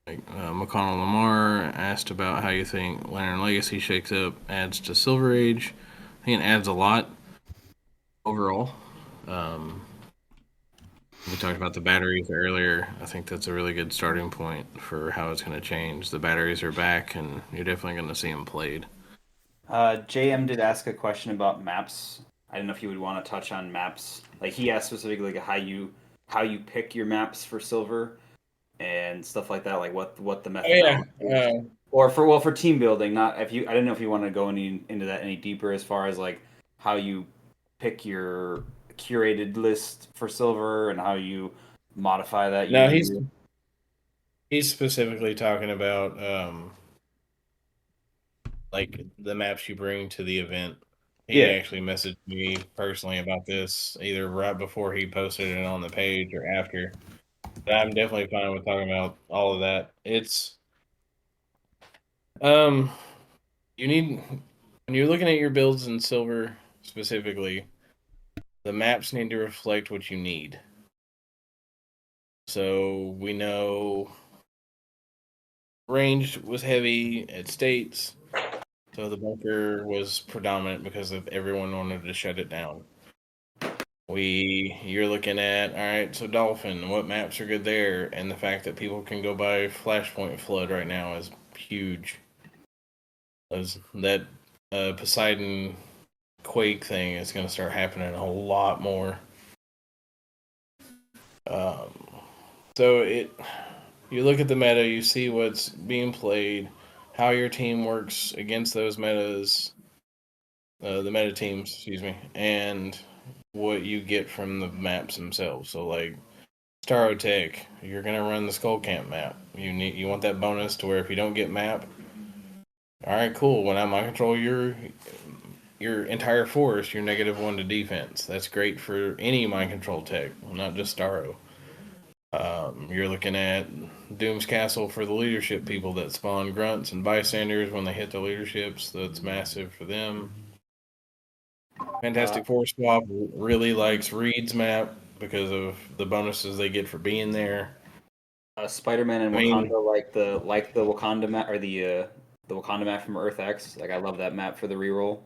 Like McConnell Lamar asked about how you think Lantern Legacy shakes up, adds to Silver Age. I think it adds a lot overall. We talked about the batteries earlier. I think that's a really good starting point for how it's going to change. The batteries are back, and you're definitely going to see them played. JM did ask a question about maps. I don't know if you would want to touch on maps. Like he asked specifically like how you pick your maps for silver and stuff like that. Like what the Oh yeah, methodology is. Or for team building. Not if you. I don't know if you want to go into that any deeper as far as like how you pick your curated list for silver and how you modify that no, year to he's year. he's specifically talking about like the maps you bring to the event. He Yeah. actually messaged me personally about this either right before he posted it on the page or after. But I'm definitely fine with talking about all of that. It's um you need when you're looking at your builds in silver specifically, the maps need to reflect what you need. So we know range was heavy at states, so the bunker was predominant because of everyone wanted to shut it down. You're looking at all right. So Dolphin, what maps are good there, and the fact that people can go by Flashpoint Flood right now is huge. That Poseidon Quake thing is going to start happening a lot more. Um, so you look at the meta, you see what's being played, how your team works against those metas, the meta teams, excuse me, and what you get from the maps themselves. So like Starotech, you're gonna run the Skull Camp map. You want that bonus to where if you don't get map, all right, cool. When I mind control your entire force, you're -1 to defense. That's great for any mind control tech, not just Starro. You're looking at Doom's Castle for the leadership people that spawn grunts and bystanders when they hit the leaderships. That's massive for them. Fantastic Four Swap really likes Reed's map because of the bonuses they get for being there. Spider-Man and I Wakanda mean, like the Wakanda map or the Wakanda map from Earth X. Like I love that map for the reroll.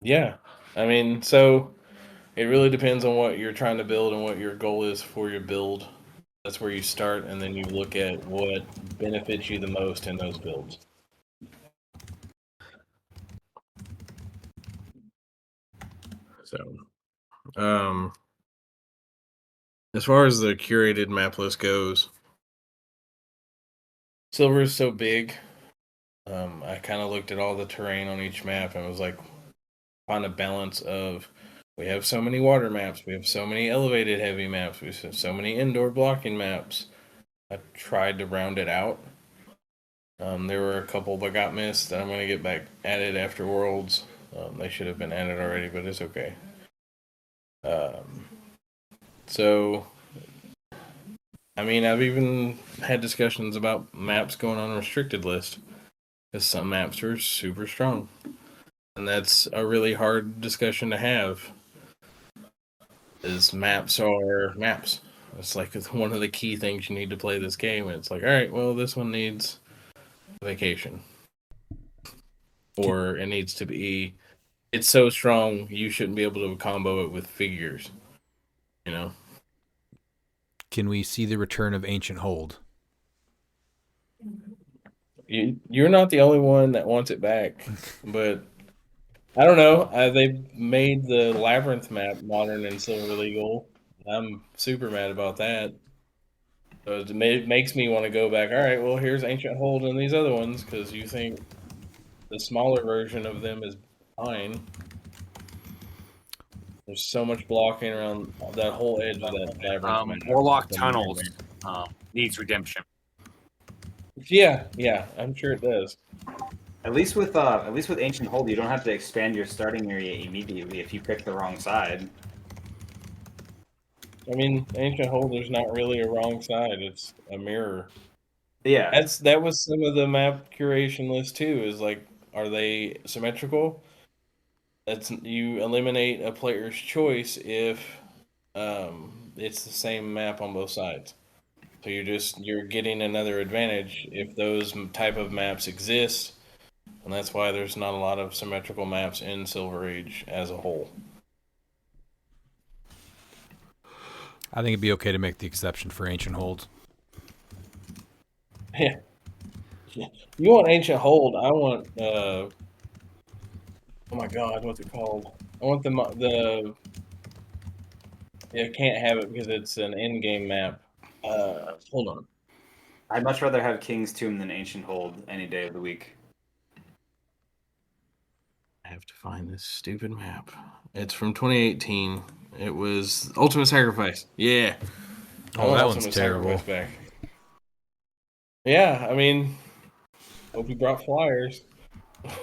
yeah. I mean, so it really depends on what you're trying to build and what your goal is for your build. That's where you start, and then you look at what benefits you the most in those builds. So, as far as the curated map list goes, Silver is so big. I kind of looked at all the terrain on each map and was like, find a balance of we have so many water maps, we have so many elevated heavy maps, we have so many indoor blocking maps. I tried to round it out. There were a couple that got missed that I'm going to get back added after Worlds. They should have been added already, but it's okay. So, I mean, I've even had discussions about maps going on a restricted list because some maps are super strong. And that's a really hard discussion to have. Is maps are maps. It's like one of the key things you need to play this game. It's like, all right, well, this one needs vacation. Or it needs to be, it's so strong, you shouldn't be able to combo it with figures. You know? Can we see the return of Ancient Hold? You're not the only one that wants it back. But I don't know. They made the Labyrinth map modern and silver legal. I'm super mad about that. So it makes me want to go back. All right, well, here's Ancient Hold and these other ones because you think the smaller version of them is fine. There's so much blocking around that whole edge of that Labyrinth map. Warlock Tunnels needs redemption. Yeah, I'm sure it does. At least with Ancient Hold, you don't have to expand your starting area immediately if you pick the wrong side. I mean, Ancient Hold, there's not really a wrong side. It's a mirror. Yeah. That was some of the map curation list too. Is like, are they symmetrical? That's you eliminate a player's choice if it's the same map on both sides. So you're getting another advantage if those type of maps exist, and that's why there's not a lot of symmetrical maps in Silver Age as a whole. I think it'd be okay to make the exception for Ancient Hold. Yeah. You want Ancient Hold? I want oh my god, what's it called? I want the yeah, can't have it because it's an in game map. Hold on. I'd much rather have King's Tomb than Ancient Hold any day of the week. I have to find this stupid map. It's from 2018. It was Ultimate Sacrifice. Yeah. Oh, that one's terrible. Back. Yeah, I mean, hope you brought flyers.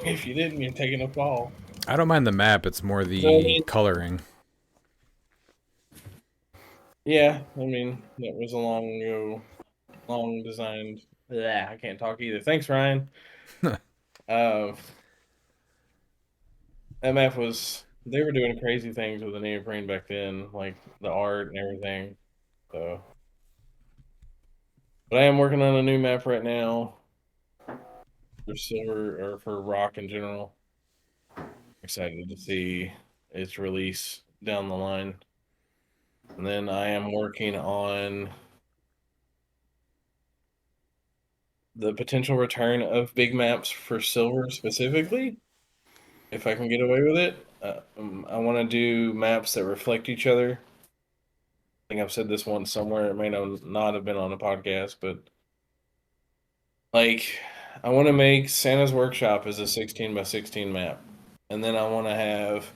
If you didn't, you're taking a fall. I don't mind the map. It's more the coloring. Yeah, I mean, that was a long designed. Yeah, I can't talk either. Thanks, Ryan. That map was. They were doing crazy things with the neoprene back then, like the art and everything. So, but I am working on a new map right now for silver or for rock in general. Excited to see its release down the line. And then I am working on the potential return of big maps for silver specifically, if I can get away with it. I want to do maps that reflect each other. I think I've said this once somewhere. It may not have been on a podcast, but like, I want to make Santa's Workshop as a 16 by 16 map, and then I want to have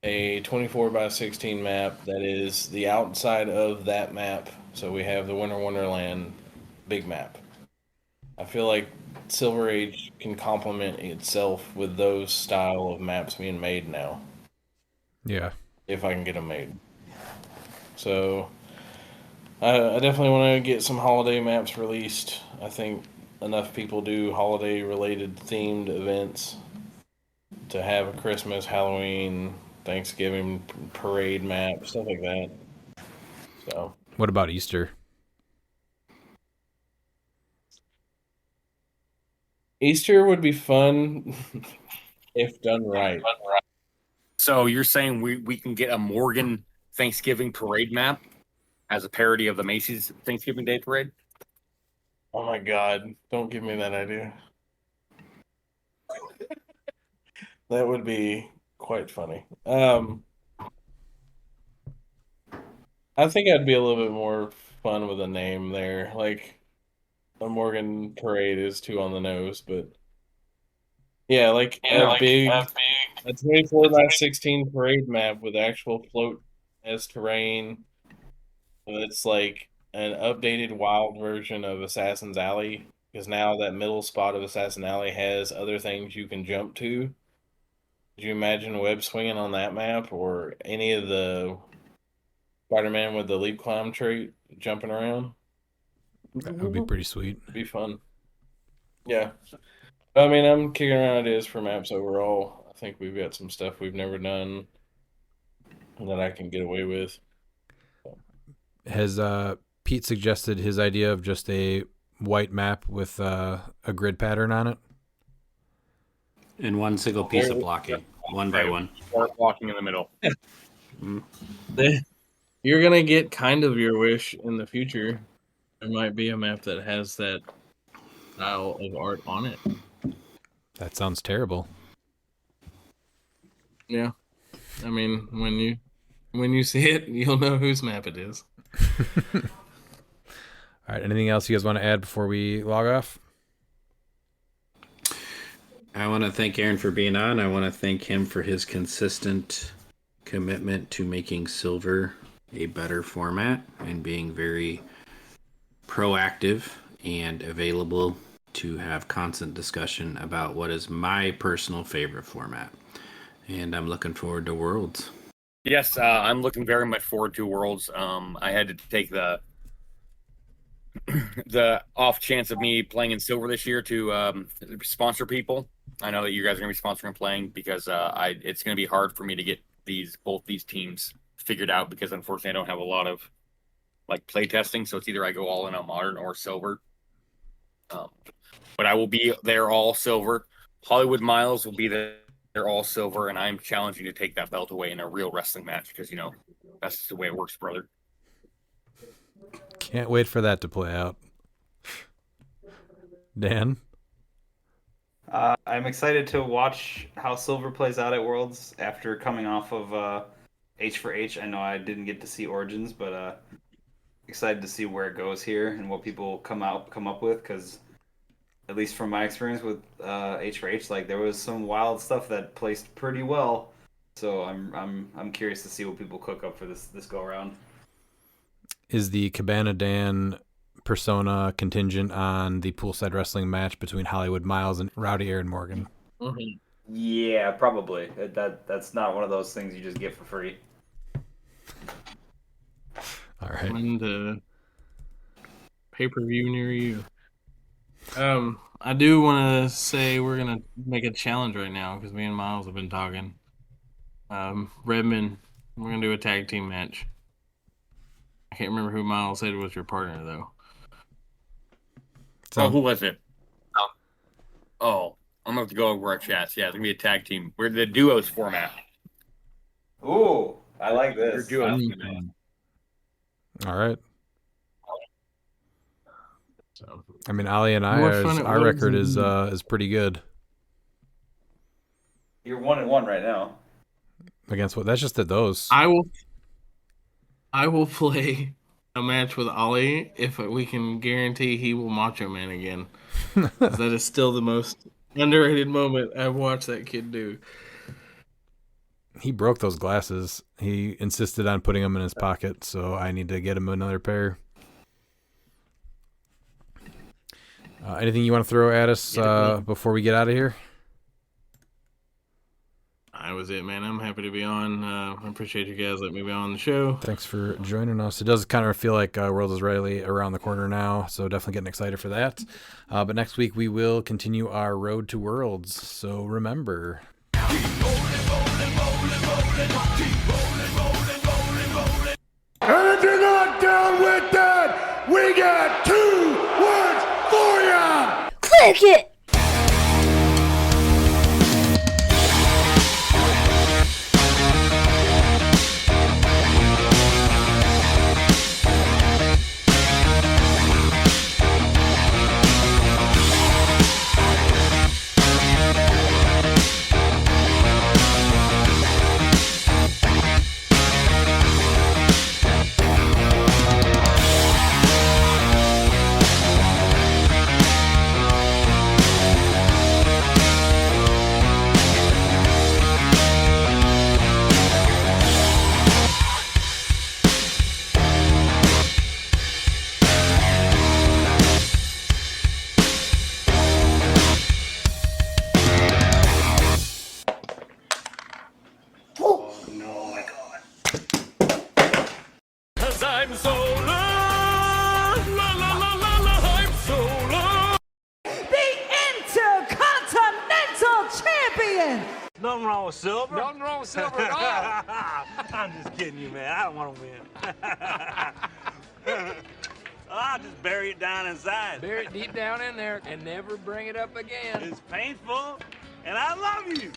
a 24 by 16 map that is the outside of that map. So we have the Winter Wonderland big map. I feel like Silver Age can complement itself with those style of maps being made now. Yeah. If I can get them made. So I definitely want to get some holiday maps released. I think enough people do holiday related themed events to have a Christmas, Halloween, Thanksgiving parade map, stuff like that. So, What about Easter? Easter would be fun if done right. So you're saying we can get a Morgan Thanksgiving parade map as a parody of the Macy's Thanksgiving Day parade? Oh my God! Don't give me that idea. That would be quite funny. I think I'd be a little bit more fun with a name there. Like a Morgan Parade is too on the nose, but yeah, like a 24 by 16 parade map with actual float as terrain. It's like an updated wild version of Assassin's Alley because now that middle spot of Assassin Alley has other things you can jump to. Could you imagine web swinging on that map or any of the Spider-Man with the leap climb trait jumping around? That would be pretty sweet. It'd be fun. Yeah. I mean, I'm kicking around ideas for maps overall. I think we've got some stuff we've never done that I can get away with. Has Pete suggested his idea of just a white map with a grid pattern on it? And one single piece of blocking, one by one. Or blocking in the middle. You're gonna get kind of your wish in the future. There might be a map that has that style of art on it. That sounds terrible. Yeah, I mean, when you see it, you'll know whose map it is. All right. Anything else you guys want to add before we log off? I want to thank Aaron for being on. I want to thank him for his consistent commitment to making Silver a better format and being very proactive and available to have constant discussion about what is my personal favorite format. And I'm looking forward to Worlds. Yes, I'm looking very much forward to Worlds. I had to take the off chance of me playing in Silver this year to sponsor people. I know that you guys are going to be sponsoring and playing because it's going to be hard for me to get both these teams figured out because unfortunately I don't have a lot of like play testing. So it's either I go all in on Modern or Silver. But I will be there all Silver. Hollywood Miles will be there all Silver, and I'm challenging to take that belt away in a real wrestling match because that's just the way it works, brother. Can't wait for that to play out. Dan? I'm excited to watch how Silver plays out at Worlds after coming off of H for H. I know I didn't get to see Origins, but excited to see where it goes here and what people come up with because at least from my experience with H for H, like there was some wild stuff that placed pretty well. So I'm curious to see what people cook up for this go around. Is the Cabana Dan persona contingent on the poolside wrestling match between Hollywood Miles and Rowdy Aaron Morgan? Mm-hmm. Yeah, probably. That's not one of those things you just get for free. All right. When the pay-per-view near you. I do want to say we're gonna make a challenge right now because me and Miles have been talking. Redmond, we're gonna do a tag team match. I can't remember who Miles said was your partner though. Who was it? Oh, I'm gonna have to go over our chats. Yeah, it's gonna be a tag team. We're the duos format. Ooh, I like this. Duos. All right. So, I mean, Ali and our record is pretty good. You're 1-1 right now. Against what? That's just at those. I will play a match with Ollie if we can guarantee he will Macho Man again. That is still the most underrated moment I've watched that kid do. He broke those glasses. He insisted on putting them in his pocket, so I need to get him another pair. Anything you want to throw at us before we get out of here? That was it, man. I'm happy to be on. I appreciate you guys letting me be on the show. Thanks for joining us. It does kind of feel like World is really around the corner now, so definitely getting excited for that. But next week we will continue our road to Worlds, so remember... And if you're not down with that, we got 2 words for ya! Click it! I'm solar. La la la la la, I'm solar. The Intercontinental Champion. Nothing wrong with silver. Nothing wrong with silver at all. I'm just kidding you, man. I don't want to win. I'll just bury it down inside. Bury it deep down in there and never bring it up again. It's painful, and I love you.